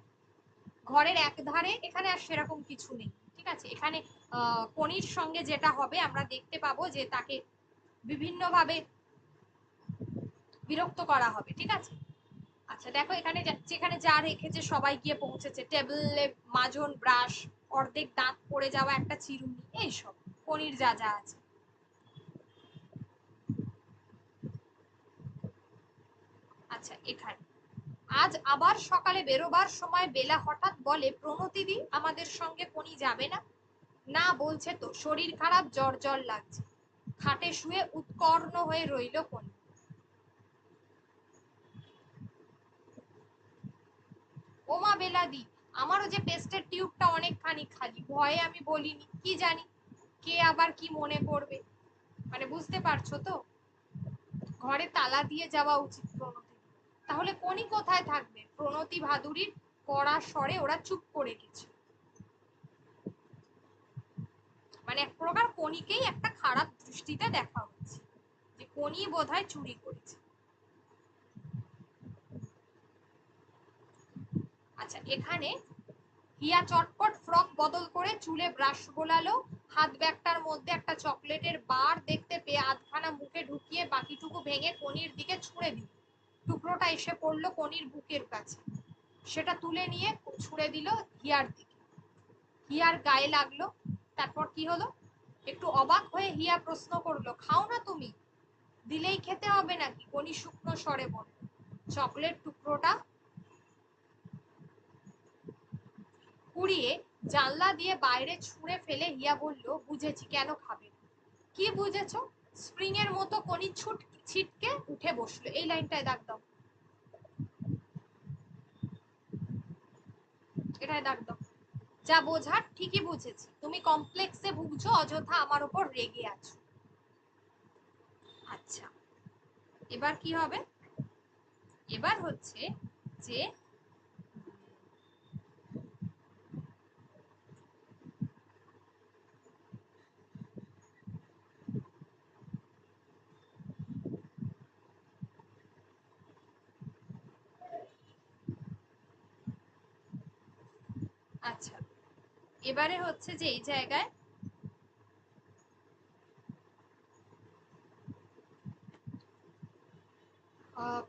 ঘরের এক ধারে, এখানে আর সেরকম কিছু নেই, ঠিক আছে। এখানে কোনির সঙ্গে যেটা হবে আমরা দেখতে পাবো যে তাকে বিভিন্নভাবে বিরক্ত করা হবে, ঠিক আছে। আচ্ছা দেখো, এখানে যেখানে যা রেখেছে সবাই গিয়ে পৌঁছেছে, টেবিলে মাজন, ব্রাশ, অর্ধেক দাঁত পড়ে যাওয়া একটা চিরুনি, এইসব কোনির যা যা আছে। আচ্ছা, এখানে আজ আবার সকালে বেরোবার সময় বেলা হঠাৎ বলে, প্রণতিদি আমাদের সঙ্গে কোনি যাবে না? না, বলছে তো শরীর খারাপ, জ্বর জ্বর লাগছে। খাটে শুয়ে উৎকর্ণ হয়ে রইল কোনি। ওমা বেলাদি, আমারও যে পেস্টের টিউবটা অনেকখানি খালি, ভয়ে আমি বলিনি, কি জানি কে আবার কি মনে করবে। মানে বুঝতে পারছো তো, ঘরে তালা দিয়ে যাওয়া উচিত প্রণতি। তাহলে কোনি কোথায় থাকবে? প্রণতি ভাদুরীর কড়া স্বরে ওরা চুপ করে গেছে। মানে এক প্রকার কোনিকেই একটা খারাপ দৃষ্টিতে দেখা হচ্ছে, যে কোনি বোধহয় চুরি করেছে। আচ্ছা, এখানে হিয়া চটপট ফ্রক বদল করে চুলে ব্রাশ বোলালো, হাত ব্যাগটার মধ্যে একটা চকলেটের বার দেখতে পেয়ে আধখানা মুখে ঢুকিয়ে বাকিটুকু ভেঙে কোনির দিকে ছুঁড়ে দিল। টুকরোটা এসে পড়লো কোনির বুকের কাছে, সেটা তুলে নিয়ে ছুঁড়ে দিল হিয়ার দিকে। হিয়ার গায়ে লাগলো। তারপর কি হলো? একটু অবাক হয়ে হিয়া প্রশ্ন করলো, খাও না তুমি? দিলেই খেতে হবে নাকি? কোনি শুকনো স্বরে বলল। চকলেট টুকরোটা কুড়িয়ে জানলা দিয়ে বাইরে ছুঁড়ে ফেলে হিয়া বলল, বুঝেছি, কেন খাবে না? কি বুঝেছো? স্প্রিং এর মতো কনি ছিটকে উঠে বসলো। এই লাইনটায় দাগ দাও, এটাই দাগ দাও। যা বোঝার ঠিকই বুঝেছি, তুমি কমপ্লেক্সে ভুগছো, অযথা আমার উপর রেগে আছো। আচ্ছা, এবার কি হবে? এবার হচ্ছে যে আচ্ছা, এবারে হচ্ছে যে এই জায়গায়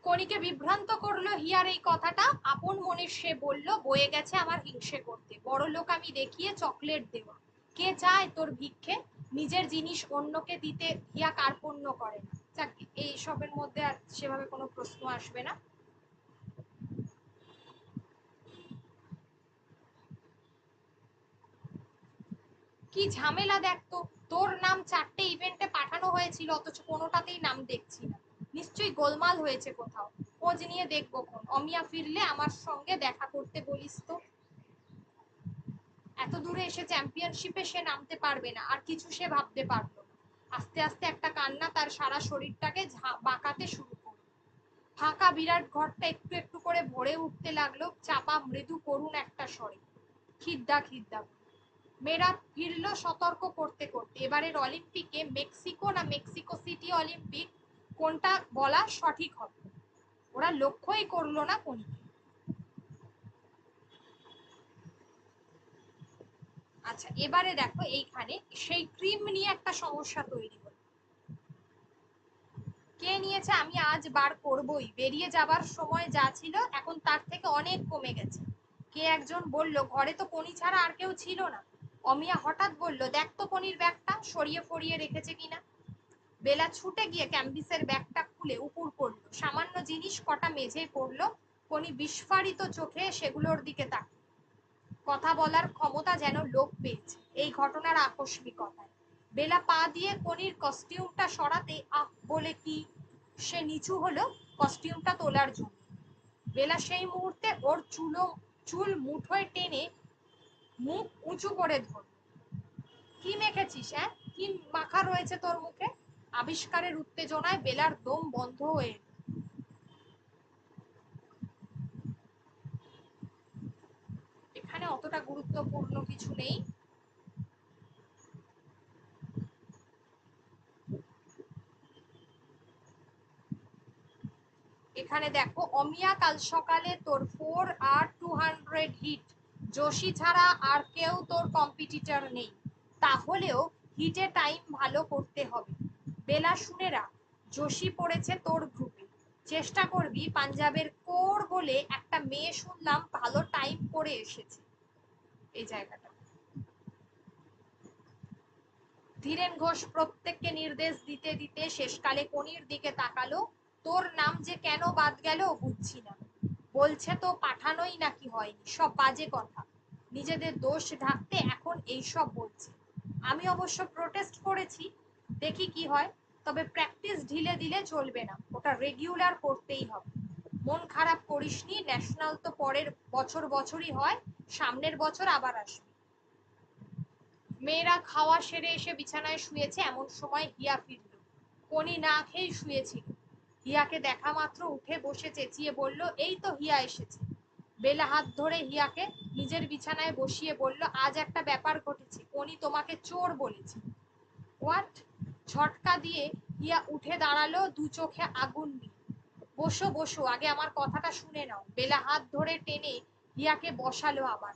কণিকে বিভ্রান্ত করলো হিয়ার এই কথাটা। আপন মনে সে বলল, বয়ে গেছে আমার হিংসে করতে, বড় লোক আমি দেখিয়ে চকলেট দেওয়া। কে চায় তোর ভিক্ষে? নিজের জিনিস অন্যকে দিতে হিয়া কার্পণ্য করে না। যাক, এই সবের মধ্যে আর সেভাবে কোনো প্রশ্ন আসবে না। কি ঝামেলা দেখতো, তোর নাম 4টে ইভেন্টে পাঠানো হয়েছিল, অথচ কোনোটাতেই নাম দেখছি না। নিশ্চয়ই গোলমাল হয়েছে কোথাও, খোঁজ নিয়ে দেখবো খন। অমিয়া ফিরলে আমার সঙ্গে দেখা করতে বলিস তো। এত দূরে এসে চ্যাম্পিয়নশিপে সে নামতে পারবে না, আর কিছু সে ভাবতে পারলো না। আস্তে আস্তে একটা কান্না তার সারা শরীরটাকে বাঁকাতে শুরু করলো। ফাঁকা বিরাট ঘরটা একটু একটু করে ভরে উঠতে লাগলো চাপা মৃদু করুণ একটা স্বরে। খিদ্দা খিদ্দা। মেয়েরা ফিরলো সতর্ক করতে করতে। এবারের অলিম্পিকে মেক্সিকো না মেক্সিকো সিটি অলিম্পিক, কোনটা বলা সঠিক হবে? ওরা লক্ষ্যই করলো না কোনকে। আচ্ছা, এবারে দেখো এইখানে সেই ক্রিম নিয়ে একটা সমস্যা তৈরি হলো। কে নিয়েছে আমি আজ বার করবই, বেরিয়ে যাবার সময় যা ছিল এখন তার থেকে অনেক কমে গেছে। কে একজন বলল, ঘরে তো পনি ছাড়া আর কেউ ছিল না। অমিয়া হঠাৎ বলল, দেখ তো পনির ব্যাগটা সরিয়ে ফরিয়ে রেখেছে কিনা। বেলা ছুটে গিয়ে ক্যাম্বিসের ব্যাগটা খুলে উপুর করলো, সামান্য জিনিস কটা মেঝেয় পড়লো। কোনি বিস্ফারিত চোখে সেগুলোর দিকে তাক। কথা বলার ক্ষমতা যেন লোপ পেয়েছে এই ঘটনার আকস্মিকতায়। বেলা পা দিয়ে কোনির কস্টিউমটা সরাতে আহ বলে কি সে নিচু হলো কস্টিউমটা তোলার জন্য। বেলা সেই মুহূর্তে ওর চুল মুঠোয় টেনে মুখ উঁচু করে ধরল। কি মেখেছিস? হ্যাঁ, কি মাখা রয়েছে তোর মুখে? আবিষ্কারের উত্তেজনায় বেলার দম বন্ধ হয়ে এলো। এখানে অতটা গুরুত্বপূর্ণ কিছু নেই। এখানে দেখো, অমিয়া কাল সকালে তোর 4 আর 200 হিট। যোশী ছাড়া আর কেউ তোর কম্পিটিটর নেই। তাহলেও হিটে টাইম ভালো করতে হবে। বেলা শুনে রাখ, যোশী পড়েছে তোর গ্রুপে। চেষ্টা করবি। পাঞ্জাবের কোর বলে একটা মেয়ে শুনলাম ভালো টাইম করে এসেছে। এই জায়গাটা ধীরেন ঘোষ প্রত্যেককে নির্দেশ দিতে দিতে শেষকালে কোনির দিকে তাকালো। তোর নাম যে কেন বাদ গেল বুঝছি না। বলছে তো পাঠানোই নাকি হয়নি, সব বাজে কথা। নিজেদের দোষ ঢাকতে এখন এইসব বলছে। আমি অবশ্য প্রোটেস্ট করেছি, দেখি কি হয়। তবে প্র্যাকটিস ঢিলে দিলে চলবে না, ওটা রেগুলার করতেই হবে। মন খারাপ করিসনি, ন্যাশনাল তো পরের বছর বছরই হয়, সামনের বছর আবার আসবে। মেয়েরা খাওয়া সেরে এসে বিছানায় শুয়েছে, এমন সময় হিয়া ফিরল। কোনি না খেয়েই শুয়েছিল। হিয়াকে দেখা মাত্র উঠে বসে চেঁচিয়ে বলল, এই তো হিয়া এসেছে। বেলা হাত ধরে হিয়াকে নিজের বিছানায় বসিয়ে বলল, আজ একটা ব্যাপার ঘটেছে, কোনি তোমাকে চোর বলেছে। হোয়াট? ঝটকা দিয়ে হিয়া উঠে দাঁড়ালো, দু চোখে আগুন নিয়ে। বসো বসো, আগে আমার কথাটা শুনে নাও। বেলা হাত ধরে টেনে হিয়াকে বসালো আবার।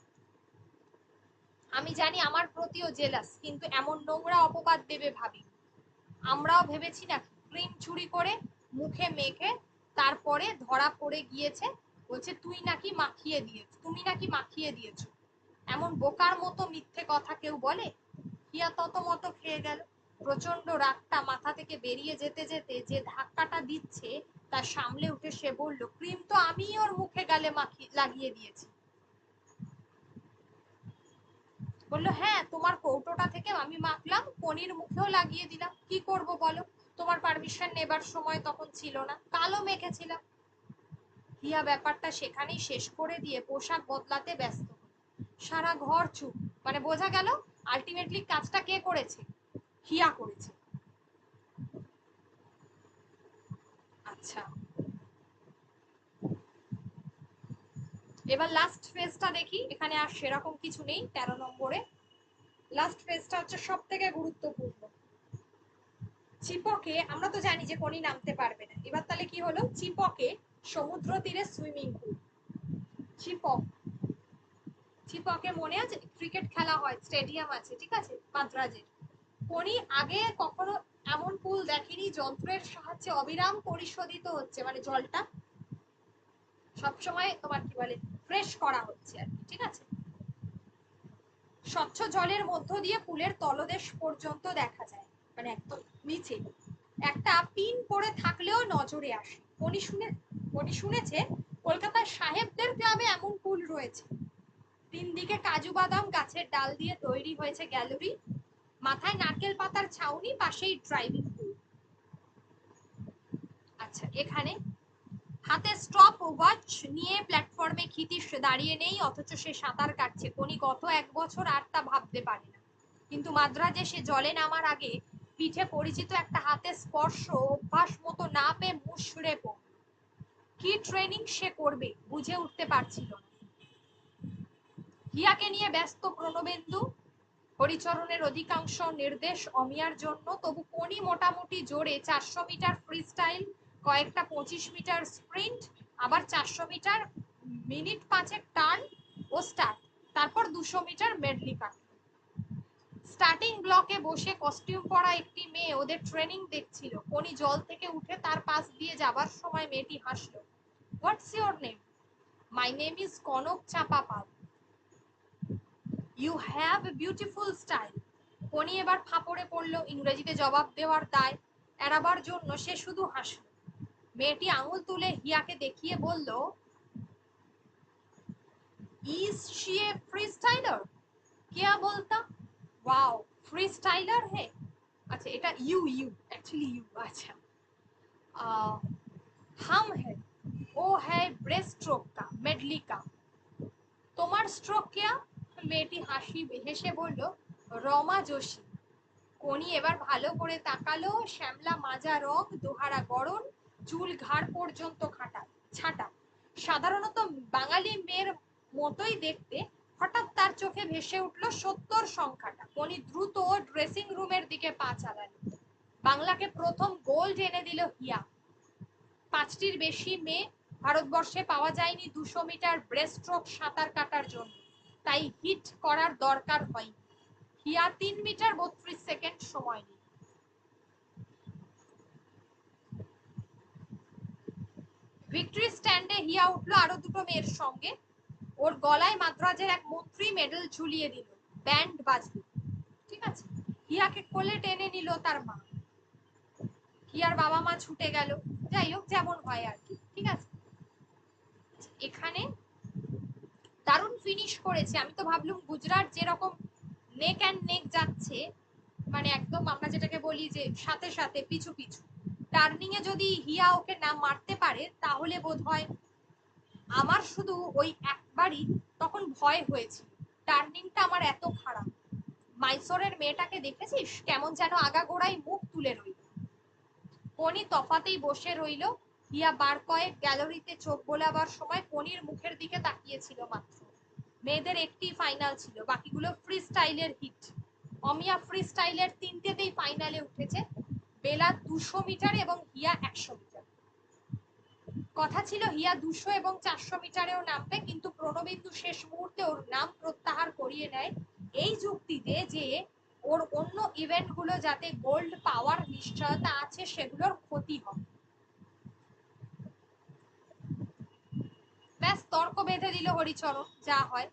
আমি জানি আমার প্রতিও জেলাস, কিন্তু এমন নোংরা অপবাদ দেবে ভাবি। আমরাও ভেবেছি না ক্রিম চুরি করে মুখে মেখে তারপরে ধরা পড়ে গিয়েছে। বলছে তুই নাকি মাখিয়ে দিয়েছ, তুমি নাকি মাখিয়ে দিয়েছো। এমন বোকার মতো মিথ্যে কথা কেউ বলে? হিয়া তত মতো খেয়ে গেল। প্রচন্ড রাগটা মাথা থেকে বেরিয়ে যেতে যেতে যে ধাক্কাটা দিচ্ছে তা সামলে উঠে সে বলল, ক্রিম তো আমি ওর মুখে গালে লাগিয়ে দিয়েছি। বললো হ্যাঁ তোমার কৌটোটা থেকে আমি মাখলাম, কনির মুখেও লাগিয়ে দিলাম, কি করব বলো, তোমার পারমিশন নেবার সময় তখন ছিল না, কালো মেখেছিলাম। হিয়া ব্যাপারটা সেখানেই শেষ করে দিয়ে পোশাক বদলাতে ব্যস্ত। সারা ঘর চুপ, মানে বোঝা গেল আলটিমেটলি কাজটা কে করেছে, হিয়া করেছে। আচ্ছা, এবার লাস্ট ফেজটা দেখি। এখানে আর সেরকম কিছু নেই 13 নম্বরে। লাস্ট ফেজটা হচ্ছে সব থেকে গুরুত্বপূর্ণ। চিপকে আমরা তো জানি যে কোনি নামতে পারবে না, এবার তাহলে কি হলো, চিপকে সমুদ্র তীরে সুইমিং পুল। চিপক, চিপকে মনে আছে ক্রিকেট খেলা হয়, স্টেডিয়াম আছে, ঠিক আছে, মাদ্রাজের। কোনি আগে কখনো এমন পুল দেখেনি, যন্ত্রের সাহায্যে অবিরাম পরিশোধিত হচ্ছে, মানে জলটা সবসময় তোমার কি বলে ফ্রেশ করা হচ্ছে আর কি, ঠিক আছে। স্বচ্ছ জলের মধ্য দিয়ে পুলের তলদেশ পর্যন্ত দেখা যায়, মানে একদম নিচে একটা পিন পড়ে থাকলেও নজরে আসে। উনি শুনেছে কলকাতার সাহেবদের ক্লাবে এমন পুল রয়েছে। তিন দিকে কাজু বাদাম গাছের ডাল দিয়ে তৈরি হয়েছে গ্যালারি, মাথায় নারকেল পাতার ছাউনি, পাশেই ড্রাইভিং পুল। আচ্ছা, এখানে হাতে স্টপ ওয়াচ নিয়ে প্ল্যাটফর্মে ক্ষিতীশ দাঁড়িয়ে নেই, অথচ সে সাঁতার কাটছে। কোনি গত 1 বছর আর তা ভাবতে পারে না, কিন্তু মাদ্রাজে সে জলে নামার আগে পিঠে পরিচিত একটা হাতের স্পর্শ অভ্যাস মতো না পেয়ে মুষড়ে পড়ল। কি ট্রেনিং সে করবে বুঝে উঠতে পারছিল না। হিয়াকে নিয়ে ব্যস্ত প্রণবেন্দু, হরিচরণের অধিকাংশ নির্দেশ অমিয়ার জন্য, তবু কোনি মোটামুটি জোরে 400 মিটার ফ্রি স্টাইল, কয়েকটা 25 মিটার স্প্রিন্ট, আবার 400 মিটার মিনিট পাঁচেক টার্ন ও স্টার্ট, তারপর 200 মিটার মেডলি কাট। স্টার্টিং ব্লকে বসে কস্টিউম পরা একটি মেয়ে ওদের ট্রেনিং দেখছিল। কোনি জল থেকে উঠে তার পাশ দিয়ে যাবার সময় মেয়েটি হাসলো। What's your name? My name is Kanak Chapa Pal. You have a beautiful style. Koni এবার ফাঁপড়ে পড়লো, ইংরেজিতে জবাব দেওয়ার দায় এড়াবার জন্য সে শুধু হাসল। মেয়েটি আঙুল তুলে হিয়াকে দেখিয়ে বলল, is she A free styler? क्या बोलता? वाओ, फ्री स्टाइलर है। अच्छा, এটা ইউ ইউ एक्चुअली ইউ। अच्छा, हम है, वो है ब्रेस्ट स्ट्रोक का मेडली का। তোমার স্ট্রোক কেয়া? মেয়েটি হেসে বলল, রমা যোশী। কোনি এবার ভালো করে তাকালো, শ্যামলা মাজা রং, দোহারা গড়ন, চুল ঘাড় পর্যন্ত ছাটা, সাধারণত বাঙালি মেয়ের মতোই দেখতে। হঠাৎ তার চোখে ভেসে উঠল 70 সংখ্যাটা। কোনি দ্রুত ড্রেসিং রুমের দিকে পা চালালো। বাংলাকে প্রথম গোল্ড এনে দিল হিয়া। 5টির বেশি মেয়ে ভারতবর্ষে পাওয়া যায়নি 200 মিটার ব্রেস্টস্ট্রোক সাঁতার কাটার জন্য, তাই হিট করার দরকার হয়নি। হিয়া 3 মিটার 32 সেকেন্ড সময় নিল। ভিক্টরি স্ট্যান্ডে হিয়া উঠলো আরো দুটো মেয়ের সঙ্গে। ওর গলায় মাদ্রাজের এক মন্ত্রী মেডেল ঝুলিয়ে দিল, ব্যান্ড বাজলো, ঠিক আছে। হিয়াকে কোলে টেনে নিল তার মা। হিয়ার বাবা মা ছুটে গেল, যাই হোক যেমন হয় আর কি, ঠিক আছে। এখানে দারুণ ফিনিশ করেছে। আমি তো ভাবলুম গুজরাট যেরকম নেক অ্যান্ড নেক যাচ্ছে, মানে একদম আমরা যেটাকে বলি যে সাথে সাথে পিছু পিছু, টার্নিং এ যদি হিয়া ওকে না মারতে পারে তাহলে বোধহয় আমার শুধু ওই একবারই তখন ভয় হয়েছিল, টার্নিংটা আমার এত খারাপ। মাইসোরের মেয়েটাকে দেখেছিস কেমন যেন আগাগোড়াই মুখ তুলে রইল। কোনি তফাতেই বসে রইল। হিয়া বার কয়েক গ্যালারিতে চোখ বোলাবার সময় কোনির মুখের দিকে তাকিয়েছিল মাত্র। মেয়েদের একটি ফাইনাল ছিল, বাকিগুলো ফ্রি স্টাইলের হিট। অমিয়া ফ্রি স্টাইলের 3টেতেই ফাইনালে উঠেছে, বেলা 200 মিটার এবং হিয়া 100 মিটার। কথা ছিল হিয়া 200 এবং 400 মিটারেও নামবে, কিন্তু প্রণবেন্দু শেষ মুহূর্তে ওর নাম প্রত্যাহার করিয়ে নেয় এই যুক্তিতে যে ওর অন্য ইভেন্টগুলো যাতে গোল্ড পাওয়ার নিশ্চয়তা আছে সেগুলোর ক্ষতি হবে। ব্যাস তর্ক বেঁধে দিল হরিচরণ, যা হয়।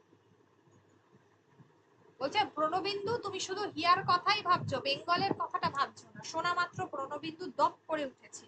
বলছে প্রণবিন্দু তুমি শুধু হিয়ার কথাই ভাবছো, বেঙ্গলের কথাটা ভাবছো না। শোনা মাত্র প্রণবিন্দু দপ করে উঠেছে।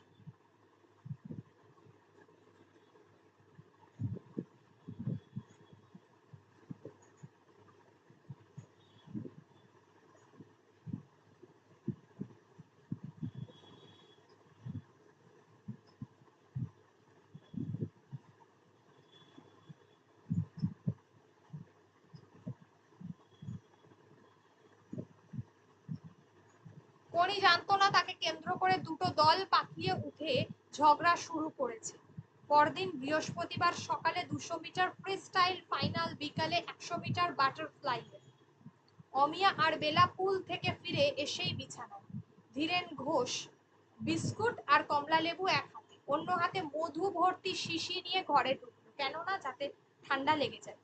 কোনি জানতো না তাকে কেন্দ্র করে দুটো দল পাকিয়ে উঠে ঝগড়া শুরু করেছে। পরদিন বৃহস্পতিবার সকালে 200 মিটার ফ্রি স্টাইল ফাইনাল, বিকালে 100 মিটার বাটারফ্লাই। অমিয়া আর বেলা পুল থেকে ফিরে এসেই বিছানায়। ধীরেন ঘোষ বিস্কুট আর কমলা লেবু এক হাতে, অন্য হাতে মধু ভর্তি শিশি নিয়ে ঘরে ঢুকলো, কেননা যাতে ঠান্ডা লেগে যায়।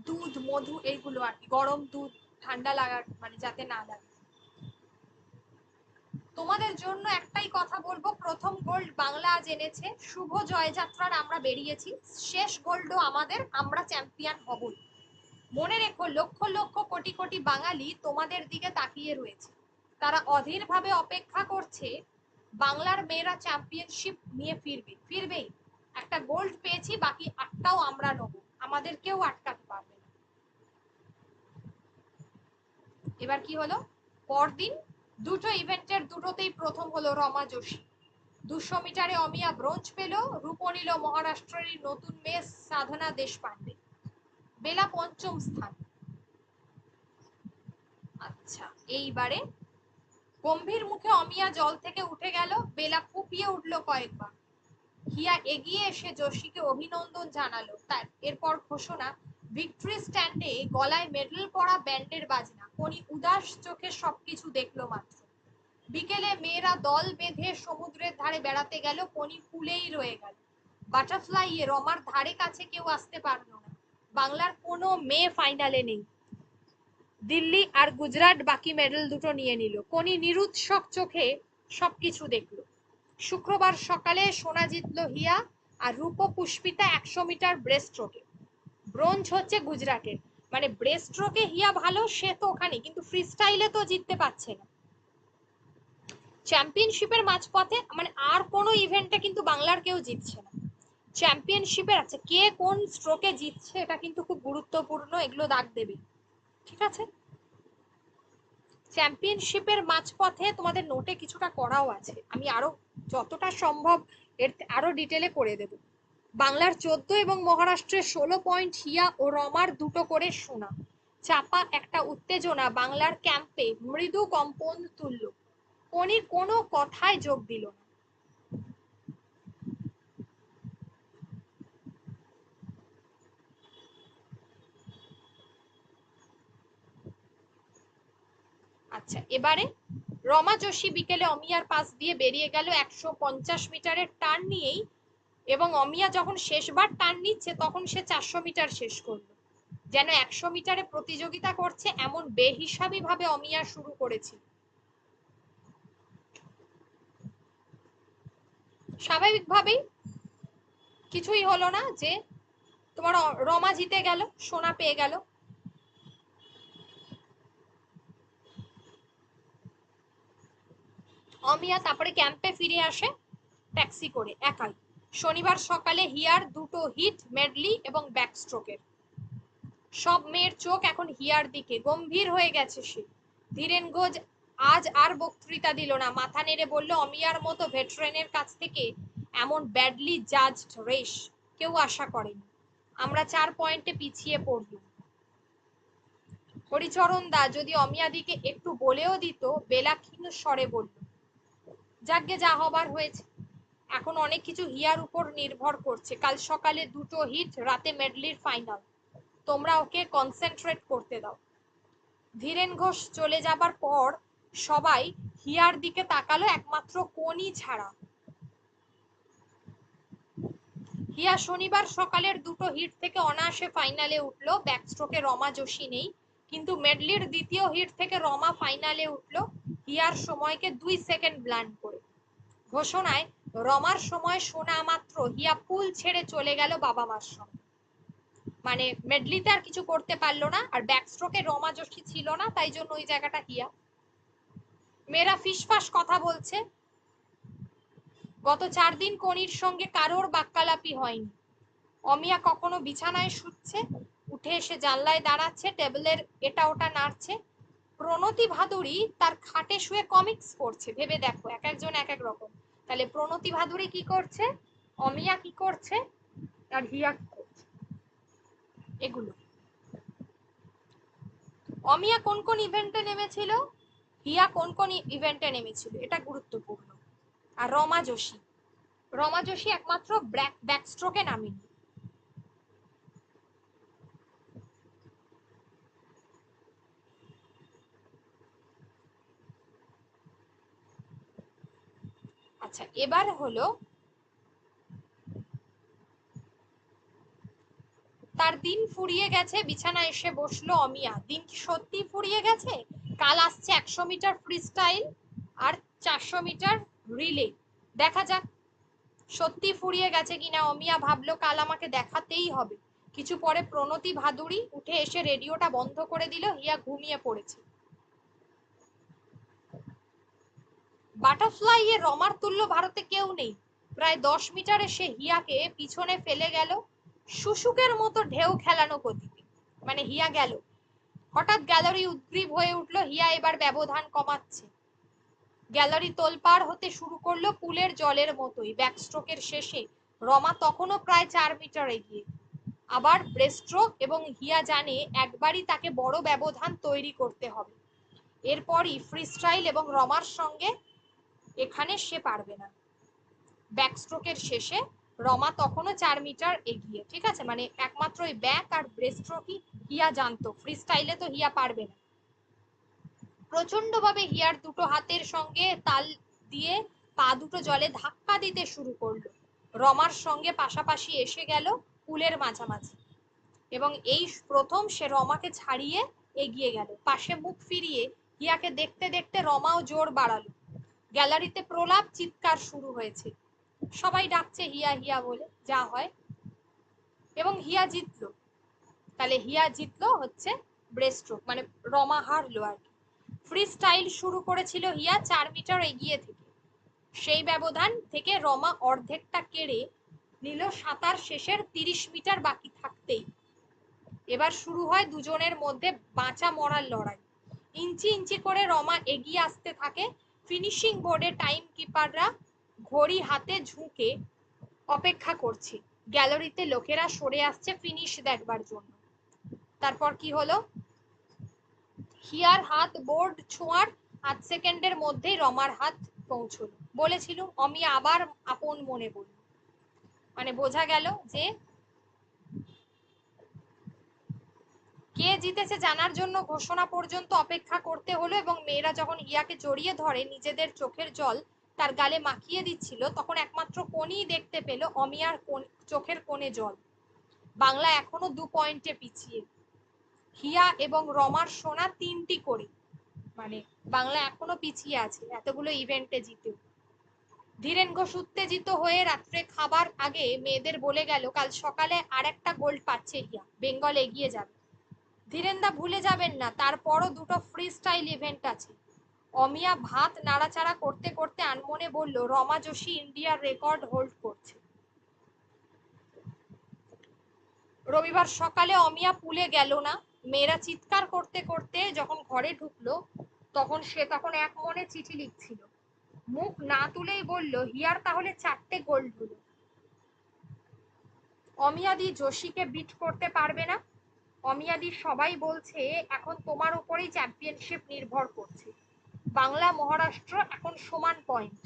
দুধ মধু এইগুলো আর কি, গরম দুধ ঠান্ডা লাগার মানে যাতে না লাগে। তোমাদের জন্য একটাই কথা বলবো, প্রথম গোল্ড বাংলা আজ এনেছে, শুভ জয়যাত্রার আমরা বেরিয়েছি, শেষ গোল্ডও আমাদের, আমরা চ্যাম্পিয়ন হবই। মনে রেখো লক্ষ লক্ষ কোটি কোটি বাঙালি তোমাদের দিকে তাকিয়ে রয়েছে, তারা অধীরভাবে অপেক্ষা করছে বাংলার মেয়েরা চ্যাম্পিয়নশিপ নিয়ে ফিরবেই। একটা গোল্ড পেয়েছি, বাকি 8টাও আমরা নেব, আমাদের কেউ আটকাতে পারবে না। এবার কি হলো, পরদিন দুটো ইভেন্টের দুটোতেই প্রথম হলো রমা যোশী। 200 মিটারে অমিয়া ব্রোঞ্জ পেল, রূপ নিল মহারাষ্ট্রের নতুন মেয়ে সাধনা দেশপান্ডে, বেলা 5ম স্থান। আচ্ছা, এইবারে গম্ভীর মুখে অমিয়া জল থেকে উঠে গেল, বেলা ফুপিয়ে উঠল কয়েকবার। হিয়া এগিয়ে এসে যোশীকে অভিনন্দন জানালো, তার এরপর ঘোষণা, ভিক্টরি স্ট্যান্ডে গলায় মেডেল পরা ব্যান্ডের বাজনা, কোনি উদাস চোখে সবকিছু দেখলো মাত্র। বিকেলে মেয়েরা দল বেঁধে সমুদ্রের ধারে বেড়াতে গেল, কোনি পুলেই রয়ে গেল। বাটারফ্লাইয়ে রমার ধারে কাছে কেউ আসতে পারলো না, বাংলার কোনো মেয়ে ফাইনালে নেই। দিল্লি আর গুজরাট বাকি মেডেল দুটো নিয়ে নিল, কোনি নিরুৎসক চোখে সবকিছু দেখলো। শুক্রবার সকালে সোনা জিতলো হিয়া, আর রূপ পুষ্পিতা 100 মিটার ব্রেস্ট স্ট্রোকে। ব্রোঞ্জ হচ্ছে গুজরাটের, মানে ব্রেস্ট স্ট্রোকে হিয়া ভালো, সে তো ওখানে, কিন্তু ফ্রি স্টাইলে তো জিততে পারছে না। চ্যাম্পিয়নশিপের মাঝপথে মানে আর কোনো ইভেন্টে কিন্তু বাংলার কেউ জিতছে না। চ্যাম্পিয়নশিপের আছে কে কোন স্ট্রোকে জিতছে, এটা কিন্তু খুব গুরুত্বপূর্ণ, এগুলো দাগ দেবে, ঠিক আছে। চ্যাম্পিয়নশিপের মাঝপথে তোমাদের নোটে কিছুটা করাও আছে, আমি আরো যতটা সম্ভব এর আরো ডিটেলে করে দেব। বাংলার 14 এবং মহারাষ্ট্রের 16 পয়েন্ট, হিয়া ও রমার দুটো করে সোনা। চাপা একটা উত্তেজনা বাংলার ক্যাম্পে মৃদু কম্পন তুলল, কোনির কোনো কথায় যোগ দিল না। আচ্ছা, এবারে রমা যোশী বিকেলে অমিয়ার পাশ দিয়ে বেরিয়ে গেল 150 মিটারের টার্ন নিয়েই, এবং অমিয়া যখন শেষবার টার্ন নিচ্ছে তখন সে 400 মিটার শেষ করলো, যেন 100 মিটারে প্রতিযোগিতা করছে এমন বেহিসাবি ভাবে অমিয়া শুরু করেছিল। স্বাভাবিকভাবেই কিছুই হলো না, যে তোমার রমা জিতে গেল, সোনা পেয়ে গেল। অমিয়া তারপরে ক্যাম্পে ফিরে আসে ট্যাক্সি করে একাই। শনিবার সকালে হিয়ার দুটো হিট, মেডলি এবং ব্যাকস্ট্রোকের। সব মেয়ের চোখ এখন হিয়ার দিকে, গম্ভীর হয়ে গেছে সে। ধীরেন ঘোষ আজ আর বক্তৃতা দিল না, মাথা নেড়ে বলল, অমিয়ার মতো ভেটারেনের কাছ থেকে এমন ব্যাডলি জাজড রেস কেউ আশা করেনি, আমরা 4 পয়েন্টে পিছিয়ে পড়লাম। হরিচরণ দা যদি অমিয়াদিকে একটু বলেও দিত, বেলা ক্ষীণ স্বরে বলল, যাকগে যা হবার হয়েছে, এখন অনেক কিছু হিয়ার উপর নির্ভর করছে, কাল সকালে দুটো হিট, রাতে মেডলির ফাইনাল, তোমরা ওকে কনসেন্ট্রেট করতে দাও। ধীরেন ঘোষ চলে যাবার পর সবাই হিয়ার দিকে তাকালো, একমাত্র কোনি ছাড়া। হিয়া শনিবার সকালের দুটো হিট থেকে অনায়াসে ফাইনালে উঠলো, ব্যাকস্ট্রোকে রমা যোশী নেই, কিন্তু মেডলির দ্বিতীয় হিট থেকে রমা ফাইনালে উঠলো হিয়ার সময়কে 2 সেকেন্ড ব্লান্ড করে। ঘোষণায় রমার সময় শোনা মাত্র হিয়া পুল ছেড়ে চলে গেল বাবা মার সঙ্গে, মানে মেডলিতে আর কিছু করতে পারলো না, আর ব্যাকস্ট্রোকে রমা যোশী ছিল না, তাই জন্য ওই জায়গাটা হিয়া। মেয়েরা ফিসফাস কথা বলছে, গত 4 দিন কোনির সঙ্গে কারোর বাক্যালাপি হয়নি। অমিয়া কখনো বিছানায় শুচ্ছে, উঠে এসে জানলায় দাঁড়াচ্ছে, টেবিলের এটা ওটা নাড়ছে। প্রণতি ভাদুরী তার খাটে শুয়ে কমিক্স পড়ছে, ভেবে দেখো এক একজন এক এক রকম। তাহলে প্রণতি ভাদুরী কি করছে, অমিয়া কি করছে, আর হিয়া কি করছে, এগুলো। অমিয়া কোন কোন ইভেন্টে নেমেছিল, হিয়া কোন কোন ইভেন্টে নেমেছিল এটা গুরুত্বপূর্ণ। আর রমা যোশী একমাত্র ব্যাকস্ট্রোকে নামেনি। আচ্ছা, এবার হলো তার দিন ফুরিয়ে গেছে, বিছানায় এসে বসলো অমিয়া। দিন কি সত্যি ফুরিয়ে গেছে? কাল আসছে 100 মিটার ফ্রি স্টাইল আর 400 মিটার রিলে, দেখা যাক সত্যি ফুরিয়ে গেছে কিনা। অমিয়া ভাবলো কাল আমাকে দেখাতেই হবে। কিছু পরে প্রণতি ভাদুড়ী উঠে এসে রেডিওটা বন্ধ করে দিল। হিয়া ঘুমিয়ে পড়েছে। বাটারফ্লাই এ রমার তুল্য ভারতে কেউ নেই। প্রায় 10 মিটারে সে হিয়াকে পিছনে ফেলে গেল শুশুকের মতো ঢেউ খেলানো গতিতে। মানে হিয়া গেল, হঠাৎ গ্যালারি উদ্গ্রীব হয়ে উঠলো। হিয়া এবার ব্যবধান কমাচ্ছে। গ্যালারি তোলপাড় হতে শুরু করলো পুলের জলের মতোই। ব্যাকস্ট্রোকের শেষে রমা তখনও প্রায় 4 মিটার এগিয়ে। আবার ব্রেস্ট্রোক এবং হিয়া জানে একবারই তাকে বড় ব্যবধান তৈরি করতে হবে। এরপরই ফ্রিস্টাইল এবং রমার সঙ্গে এখানে সে পারবে না। ব্যাকস্ট্রোকের শেষে রমা তখনও 4 মিটার এগিয়ে। ঠিক আছে, মানে একমাত্র ওই ব্যাক আর ব্রেস্ট্রোকই হিয়া জানতো, ফ্রিস্টাইলে তো হিয়া পারবে না। প্রচন্ড ভাবে হিয়ার দুটো হাতের সঙ্গে তাল দিয়ে পা দুটো জলে ধাক্কা দিতে শুরু করলো। রমার সঙ্গে পাশাপাশি এসে গেল পুলের মাঝামাঝি এবং এই প্রথম সে রমাকে ছাড়িয়ে এগিয়ে গেল। পাশে মুখ ফিরিয়ে হিয়াকে দেখতে দেখতে রমাও জোর বাড়ালো। গ্যালারিতে প্রলাপ চিৎকার শুরু হয়েছে। সবাই ডাকছে হিয়া হিয়া বলে, যা হয়। এবং হিয়া জিতলো। তাহলে হিয়া জিতলো হচ্ছে ব্রেস্ট্রোক, মানে রমা হারলো আর কি। ফ্রি স্টাইল শুরু করেছিল হিয়া 4 মিটার এগিয়ে থেকে। সেই ব্যবধান থেকে রমা অর্ধেকটা কেড়ে নিল সাঁতার শেষের 30 মিটার বাকি থাকতেই। এবার শুরু হয় দুজনের মধ্যে বাঁচা মরার লড়াই। ইঞ্চি ইঞ্চি করে রমা এগিয়ে আসতে থাকে। ফিনিশিং বোর্ডে টাইম কিপাররা ঘড়ি হাতে ঝুঁকে অপেক্ষা করছে। গ্যালারিতে লোকেরা সরে আসছে ফিনিশ দেখবার জন্য। তারপর কি হলো? হিয়ার হাত বোর্ড ছোঁয়ার 8 সেকেন্ডের মধ্যেই রমার হাত পৌঁছলো। বলেছিল অমিয়া আবার আপন মনে বলল। মানে বোঝা গেল যে কে জিতেছে জানার জন্য ঘোষণা পর্যন্ত অপেক্ষা করতে হলো। এবং মেয়েরা যখন হিয়াকে জড়িয়ে ধরে নিজেদের চোখের জল তার গালে মাখিয়ে দিচ্ছিল, তখন একমাত্র কোণই দেখতে পেল অমিয়ার চোখের কোণে জল। বাংলা এখনো 2 পয়েন্টে পিছিয়ে। হিয়া এবং রমার সোনা 3টি করে, মানে বাংলা এখনো পিছিয়ে আছে এতগুলো ইভেন্টে জিতেও। ধীরেন ঘোষ উত্তেজিত হয়ে রাত্রে খাবার আগে মেয়েদের বলে গেল কাল সকালে আর একটা গোল্ড পাচ্ছে হিয়া, বেঙ্গল এগিয়ে যাবে। ধীরেনদা ভুলে যাবেন না, তারপরও দুটো ফ্রি স্টাইল ইভেন্ট আছে। অমিয়া ভাত নাড়াচাড়া করতে করতে আনমনে বলল রমা যোশী ইন্ডিয়ার রেকর্ড হোল্ড করছে। রবিবার সকালে অমিয়া পুলে গেল না। মেয়েরা চিৎকার করতে করতে যখন ঘরে ঢুকলো, তখন সে এক মনে চিঠি লিখছিল। মুখ না তুলেই বলল হিয়ার তাহলে 4টে গোল্ড হলো। অমিয়াদি যোশীকে বিট করতে পারবে না। অমিয়াদি সবাই বলছে এখন তোমার উপরেই চ্যাম্পিয়নশিপ নির্ভর করছে। বাংলা মহারাষ্ট্র এখন সমান পয়েন্ট।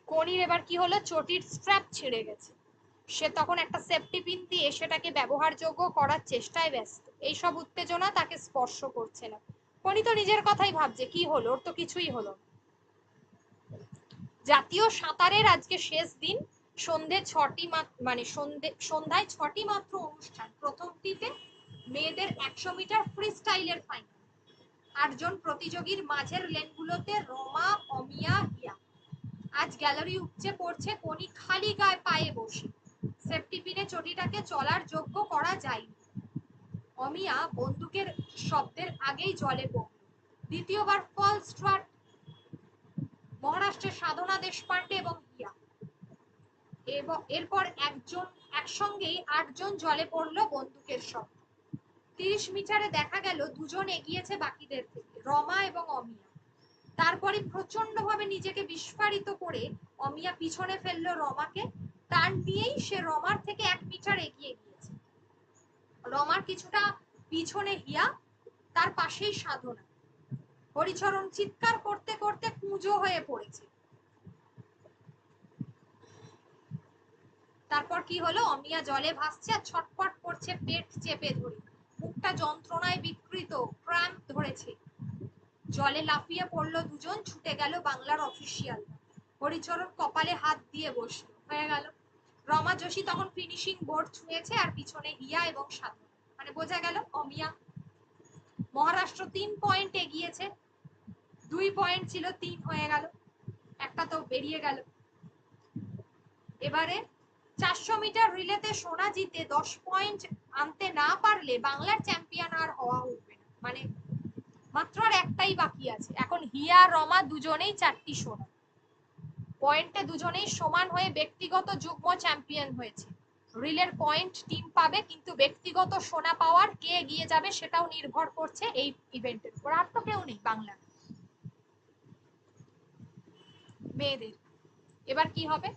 কনির এবার কি হলো? চটির স্ট্র্যাপ ছিঁড়ে গেছে। সে তখন একটা সেফটি পিন দিয়ে সেটাকে ব্যবহারযোগ্য করার চেষ্টায় ব্যস্ত। এইসব উত্তেজনা তাকে স্পর্শ করছে না। কনি তো নিজের কথাই ভাবছে কি হলো, ওর তো কিছুই হলো। জাতীয় সাঁতারের আজকে শেষ দিন। সন্ধ্যায় 6টি মাত্র অনুষ্ঠান। প্রথমটিতে মেয়েদের 100 মিটার ফ্রি স্টাইলের ফাইনাল। 8জন প্রতিযোগীর মাঝের লেনগুলোতে রমা, অমিয়া, হিয়া। আজ গ্যালারি উপচে পড়ছে। কনি খালি গায়ে পায়ে বসে। সেফটি পিনে চটিটাকে চলার যোগ্য করা যায়নি। অমিয়া বন্দুকের শব্দের আগেই জলে পড়ল। দ্বিতীয়বার ফল স্টার্ট। মহারাষ্ট্রের সাধনা দেশপান্ডে এবং হিয়া। এরপর একসঙ্গেই 8জন জলে পড়লো বন্দুকের শব্দ। 30 মিটারে দেখা গেল দুজন এগিয়েছে বাকিদের থেকে, রমা এবং অমিয়া। তারপরে প্রচন্ড ভাবে নিজেকে বিস্ফারিত করে অমিয়া পিছনে ফেললো রমাকে। টান দিয়েই সে রমার থেকে 1 মিটার এগিয়ে গিয়েছে। রমার কিছুটা পিছনে হিয়া, তার পাশেই সাধনা। হরিচরণ চিৎকার করতে করতে কুঁজো হয়ে পড়েছে। তারপর কি হলো, অমিয়া জলে ভাসছে আর ছটপট করছে, পেট চেপে ধরে, মুখটা যন্ত্রণায় বিকৃত, ক্র্যাম্প ধরেছে। জলে লাফিয়ে পড়লো দুজন, ছুটে গেল বাংলার অফিসিয়াল। হরিচরণ কপালে হাত দিয়ে বসলো, হয়ে গেল। রমা যোশী তখন ফিনিশিং বোর্ড ছুঁয়েছে আর পিছনে হিয়া এবং সাধনা, মানে বোঝা গেল অমিয়া। মহারাষ্ট্র 3 পয়েন্ট এগিয়েছে, 2 পয়েন্ট ছিল 3 হয়ে গেল, একটা তো বেরিয়ে গেল। এবারে 400 মিটার রিলেতে সোনা জিতে 10 পয়েন্ট আনতে না পারলে বাংলার চ্যাম্পিয়ন আর হওয়া উঠবে না, মানে মাত্র আর একটাই বাকি আছে। এখন হিয়া রমা দুজনেই 4টি সোনা, পয়েন্টে দুজনেই সমান হয়ে ব্যক্তিগত যুগ্ম চ্যাম্পিয়ন হয়েছে। রিলের পয়েন্ট টিম পাবে, কিন্তু ব্যক্তিগত সোনা পাওয়ার কে এগিয়ে যাবে সেটাও নির্ভর করছে এই ইভেন্টের উপর। আর তো কেউ নেই বাংলা মেয়েদের। এবার কি হবে,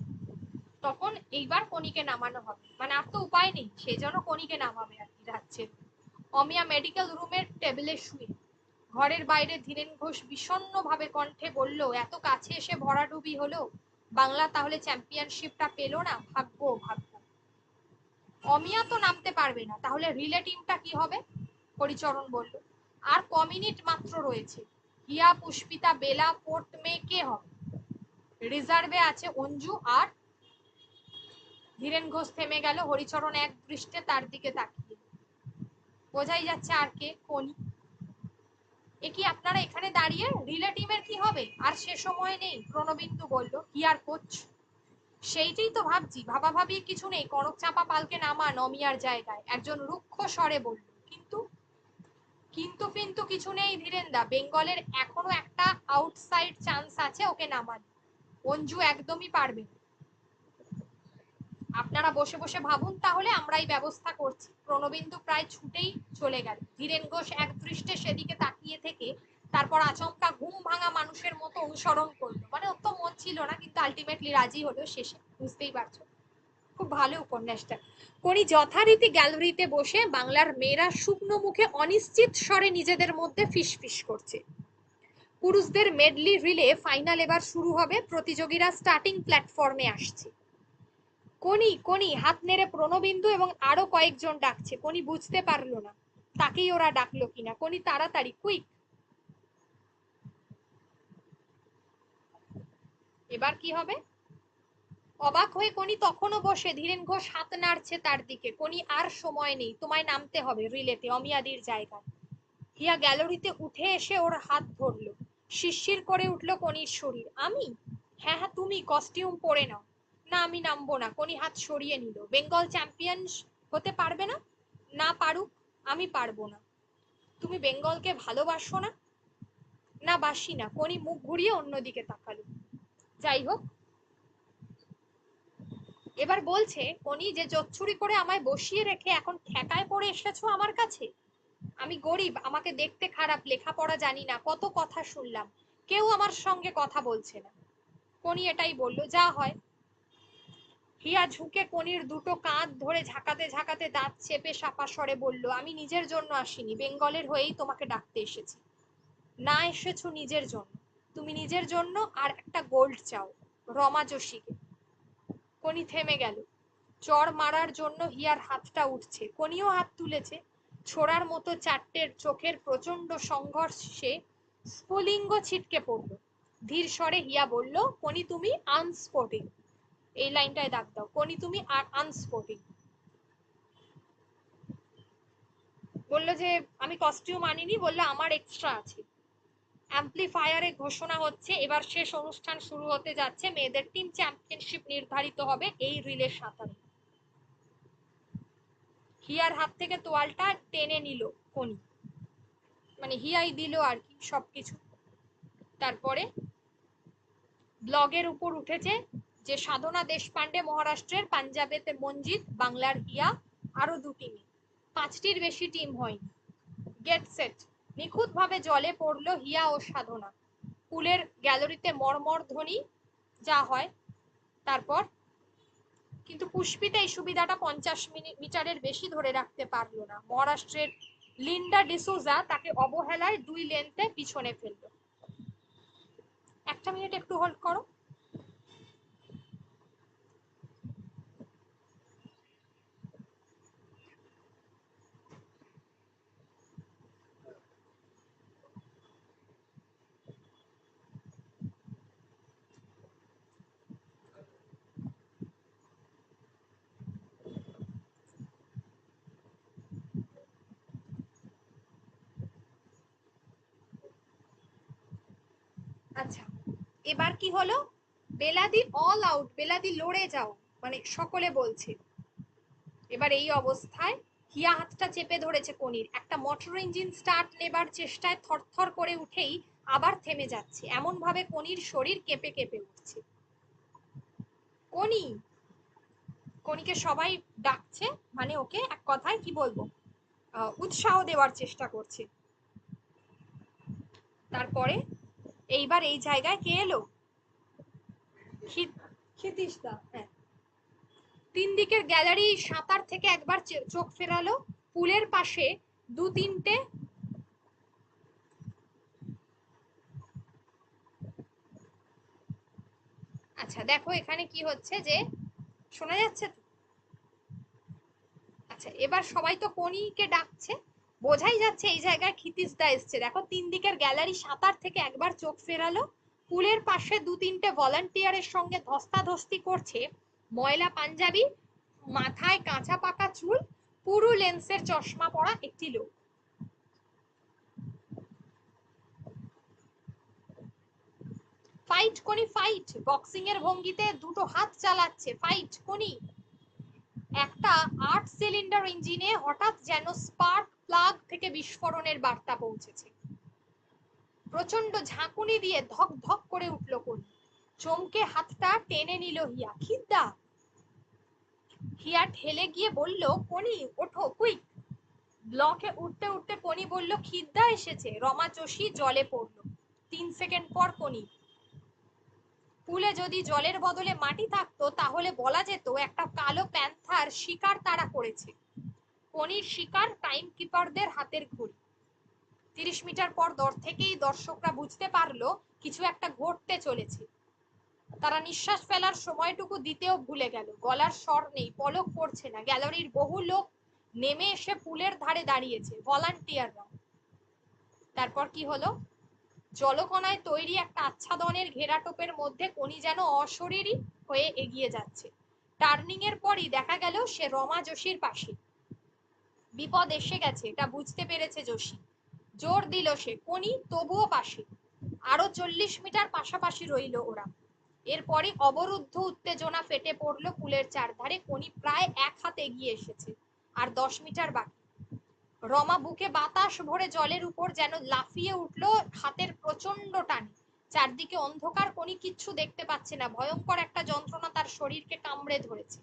তখন এইবার কনিকে নামানো হবে, মানে আর তো উপায় নেই, সেই জন্য কনিকে নামাবে আর কি যাচ্ছে। অমিয়া মেডিকেল রুমের টেবিলে শুয়ে, ঘরের বাইরে ধীরেন ঘোষ বিষণ্ণ ভাবে কণ্ঠে বলল, এত কাছে এসে ভরাডুবি হলো, বাংলা তাহলে চ্যাম্পিয়নশিপটা পেলো না, ভাগ্য ভাগ্য। অমিয়া তো নামতে পারবে না, তাহলে রিলে টিমটা কি হবে? হরিচরণ বলল, আর ক মিনিট মাত্র রয়েছে, হিয়া পুষ্পিতা বেলা ফোর্থ মে কে হবে? রিজার্ভে আছে অঞ্জু আর। ধীরেন ঘোষ থেমে গেল, হরিচরণ এক দৃষ্টে তার দিকে তাকিয়ে, বোঝাই যাচ্ছে আর কে, কোনি। এ কি আপনারা এখানে দাঁড়িয়ে, রিলে টিমের কি হবে? আর সে সময় নেই, প্রণবিন্দু বলল, কি আর কোচ? সেইটাই তো ভাবছি, ভাবাভাবি কিছু নেই, কনক চাপা পালকে নামান অমিয়ার জায়গায়, একজন রুক্ষ স্বরে বলল। কিন্তু কিন্তু কিন্তু কিছু নেই ধীরেনদা, বেঙ্গলের এখনো একটা আউটসাইড চান্স আছে, ওকে নামান। অঞ্জু একদমই পারবে না। আপনারা বসে বসে ভাবুন তাহলে, আমরাই ব্যবস্থা করছি। প্রণবিন্দু প্রায় ছুটেই চলে গেল। ধীরেন ঘোষ এক দৃষ্টে সেদিকে তাকিয়ে থেকে তারপর আচমকা ঘুম ভাঙা মানুষের মতো অনুসরণ করলো, মানে ওর তো মন ছিল না, কিন্তু আলটিমেটলি রাজি হলো শেষে, বুঝতেই পারছো। খুব ভালো উপন্যাসটা। কোনি যথারীতি গ্যালারিতে বসে বাংলার মেয়েরা শুকনো মুখে অনিশ্চিত স্বরে নিজেদের মধ্যে ফিসফিস করছে। পুরুষদের মেডলি রিলে ফাইনাল এবার শুরু হবে, প্রতিযোগীরা স্টার্টিং প্ল্যাটফর্মে আসছে। কোনি কোনি হাত নেড়ে প্রণবিন্দু এবং আরো কয়েকজন ডাকছে, কোনি বুঝতে পারলো না তাকেই ওরা ডাকলো কিনা। কোনি তাড়াতাড়ি, কুইক। এবার কি হবে? অবাক হয়ে কোনি তখনও বসে, ধীরেন ঘোষ হাত নাড়ছে তার দিকে। কোনি, আর সময় নেই, তোমায় নামতে হবে রিলেতে অমিয়াদির জায়গায়। হিয়া গ্যালারিতে উঠে এসে ওর হাত ধরলো, শিরশির করে উঠলো কোনির শরীর। আমি? হ্যাঁ হ্যাঁ তুমি, কস্টিউম পরে নাও। না আমি নামবো না, কোনি হাত সরিয়ে নিল। বেঙ্গল চ্যাম্পিয়ন হতে পারবে না? না পারুক, আমি পারবো না। তুমি বেঙ্গলকে ভালোবাসো না? না বাসি না। কোনি মুখ ঘুরিয়ে অন্যদিকে তাকালো। যাই হোক, এবার বলছে কোনি যে জোচ্চুরি করে আমায় বসিয়ে রেখে এখন ঠেকায় পড়ে এসেছো আমার কাছে। আমি গরিব, আমাকে দেখতে খারাপ, লেখাপড়া জানি না, কত কথা শুনলাম, কেউ আমার সঙ্গে কথা বলছে না। কোনি এটাই বলল, যা হয়। হিয়া ঝুঁকে কোনির দুটো কাঁধ ধরে ঝাঁকাতে ঝাঁকাতে দাঁত চেপে সাপা স্বরে বলল, আমি নিজের জন্য আসিনি, বেঙ্গলের হয়েই তোমাকে ডাকতে এসেছি। না এসেছো নিজের জন্য, তুমি নিজের জন্য আর একটা গোল্ড চাও, রমা যোশীকে। কোনি থেমে গেল। চড় মারার জন্য হিয়ার হাতটা উঠছে, কোনিও হাত তুলেছে। ছোড়ার মতো চারটের চোখের প্রচন্ড সংঘর্ষে স্ফুলিঙ্গ ছিটকে পড়ল। ধীর স্বরে হিয়া বলল, কোনি তুমি আনস্পোর্টিং। এই লাইনটায় দাগ দাও, কোনি তুমি আনস্পোর্টিং। বললো যে আমি কস্টিউম আনিনি, বললো আমার এক্সট্রা আছে। অ্যাম্পলিফায়ারে ঘোষণা হচ্ছে, এবার শেষ অনুষ্ঠান শুরু হতে যাচ্ছে, মেয়েদের টিম চ্যাম্পিয়নশিপ নির্ধারিত হবে এই রিলে সাঁতারে। হিয়ার হাত থেকে তোয়ালটা টেনে নিল কোনি, মানে হিয়াই দিল আর কি সবকিছু। তারপরে ব্লগের উপর উঠেছে যে সাধনা দেশপান্ডে মহারাষ্ট্রের, পাঞ্জাবেতে মঞ্জিত, বাংলার হিয়া, আরো 2টি মেয়ে, 5টির বেশি টিম হয়নি। Get set. নিখুঁত ভাবে জলে পড়লো হিয়া ও সাধনা, পুলের গ্যালারিতে মর্মর ধ্বনি যা হয়। তারপর কিন্তু পুষ্পিতা এই সুবিধাটা 50 মিটারের বেশি ধরে রাখতে পারলো না। মহারাষ্ট্রের লিন্ডা ডিসুজা তাকে অবহেলায় 2 লেন্থে পিছনে ফেললো। একটা মিনিট একটু হোল্ড করো। আচ্ছা, এবার কি হলো, বেলাদি অল আউট, বেলাদি লড়ে যাও, মানে সকলে বলছে। এবার এই অবস্থায় হিয়া হাতটা চেপে ধরেছে কনির, একটা মোটর ইঞ্জিন স্টার্ট নেবার চেষ্টায় থরথর করে উঠেই আবার থেমে যাচ্ছে, এমন ভাবে কনির শরীর কেঁপে কেঁপে উঠছে। কনি, কনিকে সবাই ডাকছে, মানে ওকে এক কথায় কি বলবো, উৎসাহ দেওয়ার চেষ্টা করছে। তারপরে এইবার এই জায়গায় কে এলো, ক্ষিতীশদা। হ্যাঁ, তিন দিকের গ্যালারি সাঁতার থেকে একবার চোখ ফেরালো, পুলের পাশে দু তিনটে, আচ্ছা দেখো এখানে কি হচ্ছে যে, শোনা যাচ্ছে তো? আচ্ছা, এবার সবাই তো কনিকে ডাকছে, বোঝাই যাচ্ছে এই জায়গায় ক্ষিতীশদা এসছে। দেখো তিন দিকের গ্যালারি সাঁতার থেকে একবার চোখ ফেরালো, পুলের পাশে দু তিনটে ভলান্টিয়ারের সঙ্গে ধস্তাধস্তি করছে, ময়লা পাঞ্জাবি, মাথায় কাঁচা পাকা চুল, পুরু লেন্সের চশমা পরা একটি লোক। ফাইট কোনি ফাইট, বক্সিং এর ভঙ্গিতে দুটো হাত চালাচ্ছে, ফাইট কোনি। একটা 8 সিলিন্ডার ইঞ্জিনে হঠাৎ যেন স্পার্ক প্লাগ থেকে বিস্ফোরণের বার্তা পৌঁছেছে। প্রচন্ড ঝাঁকুনি দিয়ে ধক ধক করে উঠল কোনি, চমকে হাতটা টেনে নিল হিয়া। খিদ্দা, হিয়া ঠেলে গিয়ে বলল, কোনি ওঠো কুইক। ব্লকে উঠতে উঠতে কোনি বলল, খিদ্দা এসেছে। রমা যোশী জলে পড়ল। 3 সেকেন্ড পর কোনি, পুলে যদি জলের বদলে মাটি থাকতো তাহলে বলা যেত একটা কালো প্যান্থার শিকার তারা করেছে। কোনির শিকার টাইম কিপারদের হাতের ঘড়ি। 30 মিটার পর দর থেকেই দর্শকরা বুঝতে পারলো কিছু একটা ঘটতে চলেছে। তারা নিঃশ্বাস ফেলার সময়টুকু দিতেও ভুলে গেল। গলার স্বর নেই, পলক পড়ছে না। গ্যালারির বহু লোক নেমে এসে পুলের ধারে দাঁড়িয়েছে, ভলান্টিয়াররা। তারপর কি হলো, জলকণায় তৈরি একটা আচ্ছাদনের ঘেরাটোপের মধ্যে কোনি যেন অশরীরী হয়ে এগিয়ে যাচ্ছে। টার্নিং এর পরই দেখা গেল সে রমা যোশীর পাশে। বিপদ এসে গেছে এটা বুঝতে পেরেছে যোশী। জোর দিল সে, কোনি তবুও পাশে। আরো 40 মিটার পাশাপাশি রইল ওরা। এরপরই অবরুদ্ধ উত্তেজনা ফেটে পড়লো পুলের চারধারে। কোনি প্রায় এক হাত এগিয়ে এসেছে, আর 10 মিটার বাকি। রমা বুকে বাতাস ভরে জলের উপর যেন লাফিয়ে উঠলো হাতের প্রচন্ড টানে। চারদিকে অন্ধকার, কোনি কিচ্ছু দেখতে পাচ্ছে না। ভয়ঙ্কর একটা যন্ত্রণা তার শরীরকে কামড়ে ধরেছে।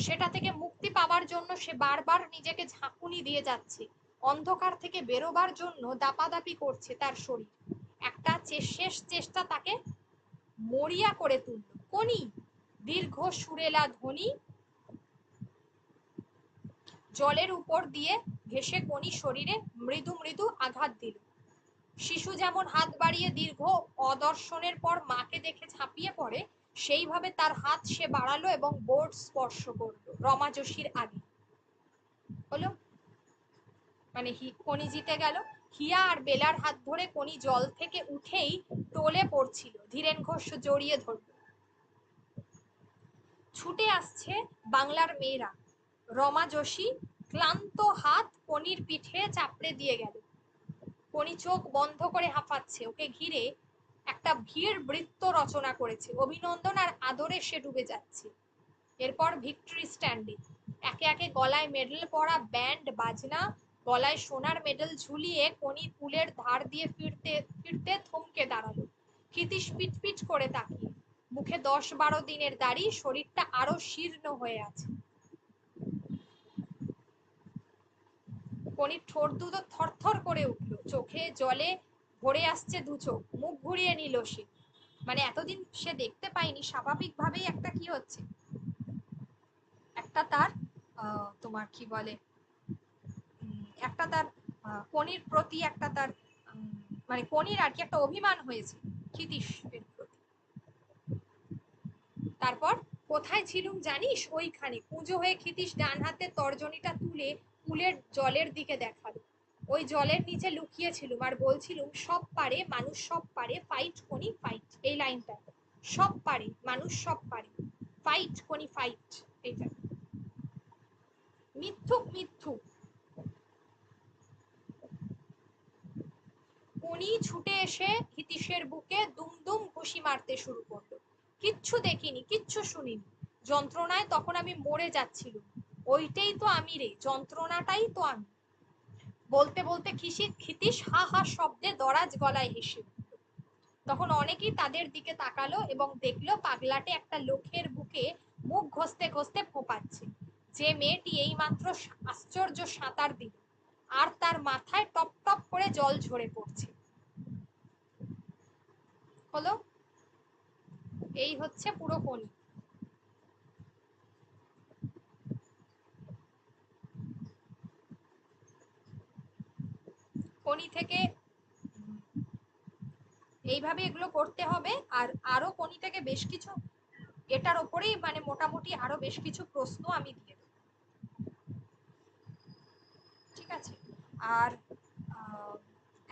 সেটা থেকে মুক্তি পাবার জন্য সে বারবার নিজেকে ঝাঁকুনি দিয়ে যাচ্ছে। অন্ধকার থেকে বেরোবার জন্য দাপাদাপি করছে তার শরীর। একটা শেষ চেষ্টা তাকে মরিয়া করে তুলল। কোনি, দীর্ঘ সুরেলা ধ্বনি জলের উপর দিয়ে ঘেসে কোনি শরীরে মৃদু মৃদু আঘাত দিল। শিশু যেমন হাত বাড়িয়ে দীর্ঘ অদর্শনের পর মাকে দেখে ঝাঁপিয়ে পড়ে, সেইভাবে তার হাত সে বাড়ালো এবং বোর্ড স্পর্শ করলো রমা যোশীর আগে। হলো, মানে কোনি জিতে গেল। হিয়া আর বেলার হাত ধরে কোনি জল থেকে উঠেই টলে পড়ছিল। ধীরেন ঘোষ জড়িয়ে ধরল। ছুটে আসছে বাংলার মেয়েরা। রমা যোশী ক্লান্ত হাত কোনির পিঠে চাপড়ে দিয়ে গেল। কোনি চোখ বন্ধ করে হাঁপাচ্ছে। ওকে ঘিরে একটা ভিড় বৃত্ত রচনা করেছে। অভিনন্দন আর আদরে সে ডুবে যাচ্ছে। এরপর ভিক্টরি স্ট্যান্ডে একে একে গলায় মেডেল পরা ব্যান্ড বাজনা, গলায় সোনার মেডেল ঝুলিয়ে কোনি পুলের ধার দিয়ে ফিরতে ফিরতে থমকে দাঁড়ালো। ক্ষিতীশ পিটপিট করে তাকিয়ে, মুখে 10-12 দিনের দাড়ি, শরীরটা আরো শীর্ণ হয়ে আছে। কোনির ঠোঁট দুটো থরথর করে উঠল, চোখে জলে ভরে আসছে দু চোখ। মুখ ঘুরিয়ে নিল সে, মানে এতদিন সে দেখতে পায়নি। স্বাভাবিকভাবেই একটা কি হচ্ছে, একটা তার তোমার কি বলে, একটা তার কনির প্রতি একটা তার মানে কনির আর কি একটা অভিমান হয়েছে। ক্ষিতীশের প্রতি। তারপর কোথায় ছিলুম জানিস? ওইখানে। কুঁজো হয়ে ক্ষিতীশ ডান হাতে তর্জনীটা তুলে কুলের জলের দিকে দেখালো। ওই জলের নিচে লুকিয়ে ছিলুম আর বলছিলুম, সব পারে মানুষ, সব পারে, ফাইট কোনি ফাইট। এই লাইনটা, সব পারে মানুষ, সব পারে, ফাইট কোনি ফাইট। এইটা মিথ্যুক মিথ্যুক। কোনি ছুটে এসে ক্ষিতীশের বুকে দুম দুম ঘুষি মারতে শুরু করলো। কিচ্ছু দেখিনি, কিচ্ছু শুনিনি, যন্ত্রণায় তখন আমি মরে যাচ্ছিলুম। ওইটাই তো আমি রে, যন্ত্রণাটাই তো আমি। বলতে বলতে ক্ষিতীশ হা হা শব্দে দরাজ গলায় হেসে উঠল। তখন অনেকেই তাদের দিকে তাকালো এবং দেখলো পাগলাটে একটা লোকের বুকে মুখ ঘষতে ঘষতে ফোঁপাচ্ছে, যে মেয়েটি এইমাত্র আশ্চর্য সাঁতার দিল আর তার মাথায় টপ টপ করে জল ঝরে পড়ছে। হলো, এই হচ্ছে পুরো কোনি। কোনি থেকে এইভাবে এগুলো করতে হবে। আর আরো কোনি থেকে বেশ কিছু এটার ওপরেই মানে মোটামুটি আরো বেশ কিছু প্রশ্ন আমি দিয়ে দেবো, ঠিক আছে? আর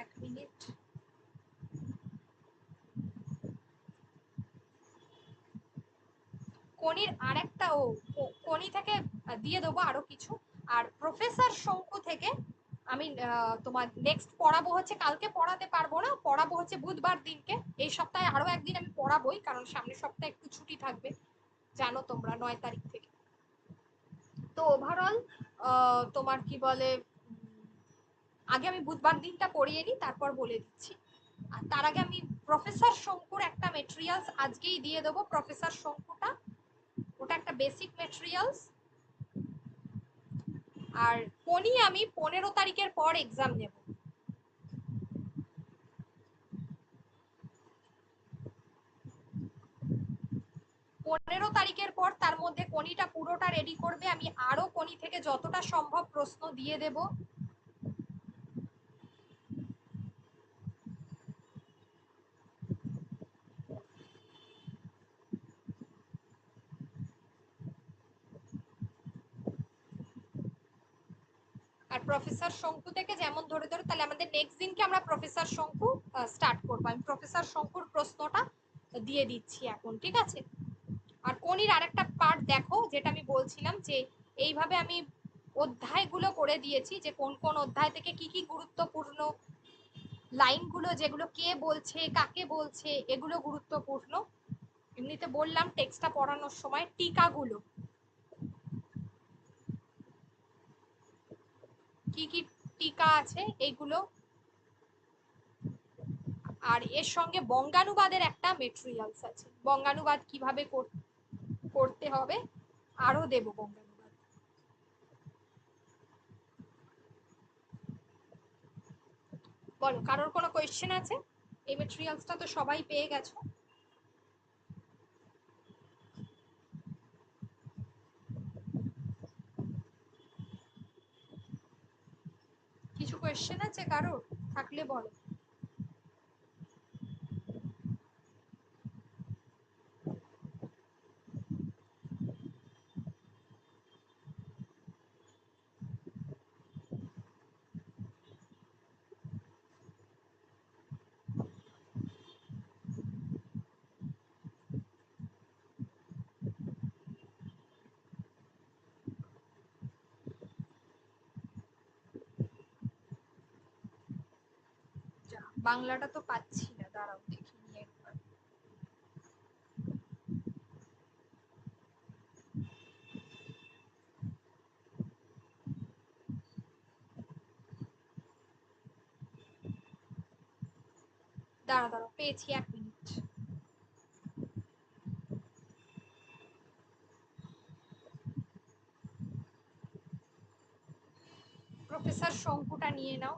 1 মিনিট। কোনির আরেকটা কোনি থেকে দিয়ে দেবো আরো কিছু। আর প্রফেসর শঙ্কু থেকে আমি তোমার নেক্সট পড়াবো হচ্ছে, কালকে পড়াতে পারবো না, পড়াবো হচ্ছে বুধবার দিনকে। এই সপ্তাহে আরো একদিন আমি পড়াবোই, কারণ সামনের সপ্তাহে একটু ছুটি থাকবে, জানো তোমরা, 9 তারিখ থেকে। তো ওভারঅল তোমার কি বলে, আগে আমি বুধবার দিনটা পড়িয়ে নিই, তারপর বলে দিচ্ছি। আর তার আগে আমি প্রফেসর শঙ্কুর একটা মেটেরিয়ালস আজকেই দিয়ে দেবো। প্রফেসর শঙ্কুটা, ওটা একটা বেসিক মেটেরিয়ালস। আর কোনি আমি 15 তারিখের পর এক্সাম নেব। 15 তারিখের পর, তার মধ্যে কোনিটা পুরোটা রেডি করবে। আমি আরো কোনি থেকে যতটা সম্ভব প্রশ্ন দিয়ে দেব। আর প্রফেসর শঙ্কু থেকে যেমন ধরে ধরে, তাহলে আমাদের নেক্সট দিনকে আমরা প্রফেসর শঙ্কু স্টার্ট করবো। আমি প্রফেসর শঙ্কুর প্রশ্নটা দিয়ে দিচ্ছি এখন, ঠিক আছে? আর কোনির আরেকটা পার্ট দেখো, যেটা আমি বলছিলাম যে এইভাবে আমি অধ্যায়গুলো করে দিয়েছি, যে কোন কোন অধ্যায় থেকে কি কি গুরুত্বপূর্ণ লাইনগুলো, যেগুলো কে বলছে কাকে বলছে, এগুলো গুরুত্বপূর্ণ। এমনিতে বললাম টেক্সটটা পড়ানোর সময় টিকাগুলো, কি কি টিকা আছে এইগুলো। আর এর সঙ্গে বঙ্গানুবাদের একটা মেটেরিয়ালস আছে, বঙ্গানুবাদ কিভাবে করতে হবে আরো দেব বঙ্গানুবাদ। বলো, কারোর কোনো কোয়েশ্চেন আছে? এই মেটেরিয়ালসটা তো সবাই পেয়ে গেছো। কিছু কোয়েশ্চেন আছে কারোর? থাকলে বলো। বাংলাটা তো পাচ্ছি না, দাঁড়াও দেখি নিয়ে একবার। দাঁড়াও দাঁড়াও, পেয়েছি, 1 মিনিট। প্রফেসর শঙ্কুটা নিয়ে নাও।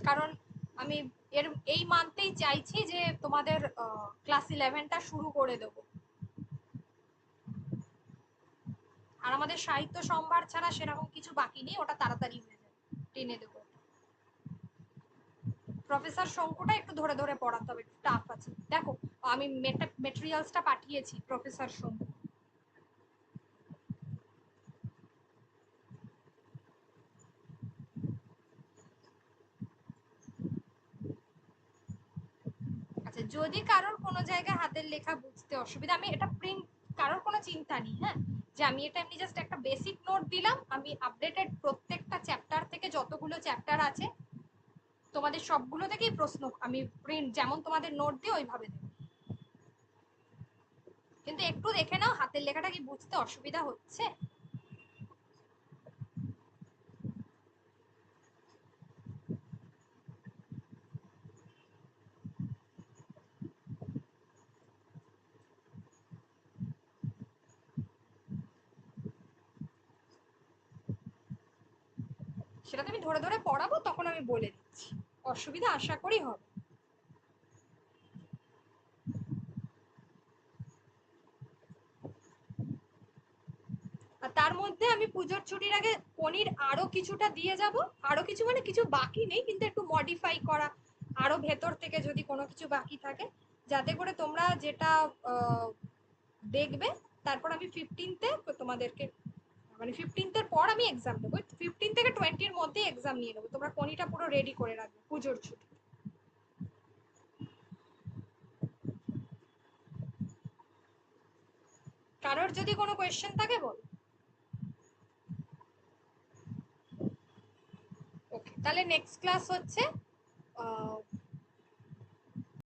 কারণ আমি এই মান্থেই চাইছি যে তোমাদের ক্লাস 11টা শুরু করে দেবো। আর আমাদের সাহিত্য সম্ভার ছাড়া সেরকম কিছু বাকি নেই, ওটা তাড়াতাড়ি হয়ে যাবে, টেনে দেবো। প্রফেসর শঙ্কুটা একটু ধরে ধরে পড়াতে হবে, একটু টাফ আছে। দেখো আমি মেটেরিয়ালসটা পাঠিয়েছি প্রফেসর শঙ্কু। আচ্ছা, যদি কারোর কোনো জায়গায় হাতের লেখা বুঝতে অসুবিধা, আমি এটা প্রিন্ট, কারোর কোনো চিন্তা নেই, হ্যাঁ, যে আমি এটা এমনি জাস্ট একটা বেসিক নোট দিলাম, আমি আপডেটেড প্রত্যেকটা চ্যাপ্টার থেকে যতগুলো চ্যাপ্টার আছে তোমাদের সবগুলো থেকেই প্রশ্ন আমি প্রিন্ট যেমন তোমাদের নোট দিই ওইভাবে দেবো। কিন্তু একটু দেখে নাও হাতের লেখাটা কি বুঝতে অসুবিধা হচ্ছে। সেটা তুমি ধরে ধরে পড়াবো, তখন আমি বলে দিচ্ছি, অসুবিধা আশা করি হবে। আর তার মধ্যে আমি পুজোর ছুটির আগে পনির আরো কিছুটা দিয়ে যাব। আরো কিছু মানে কিছু বাকি নেই, কিন্তু একটু মডিফাই করা, আরো ভেতর থেকে যদি কোনো কিছু বাকি থাকে, যাতে করে তোমরা যেটা দেখবে, তারপর আমি 15th তোমাদেরকে, মানে 15th পর আমি এক্সাম দেবো, 15 থেকে 20-র মধ্যে এক্সাম নিয়ে নেবো, তোমরা পনিটা পুরো রেডি করে রাখবে পুজোর ছুটি। কারোর যদি কোনো কোয়েশ্চেন থাকে বল। ওকে, তাহলে নেক্সট ক্লাস হচ্ছে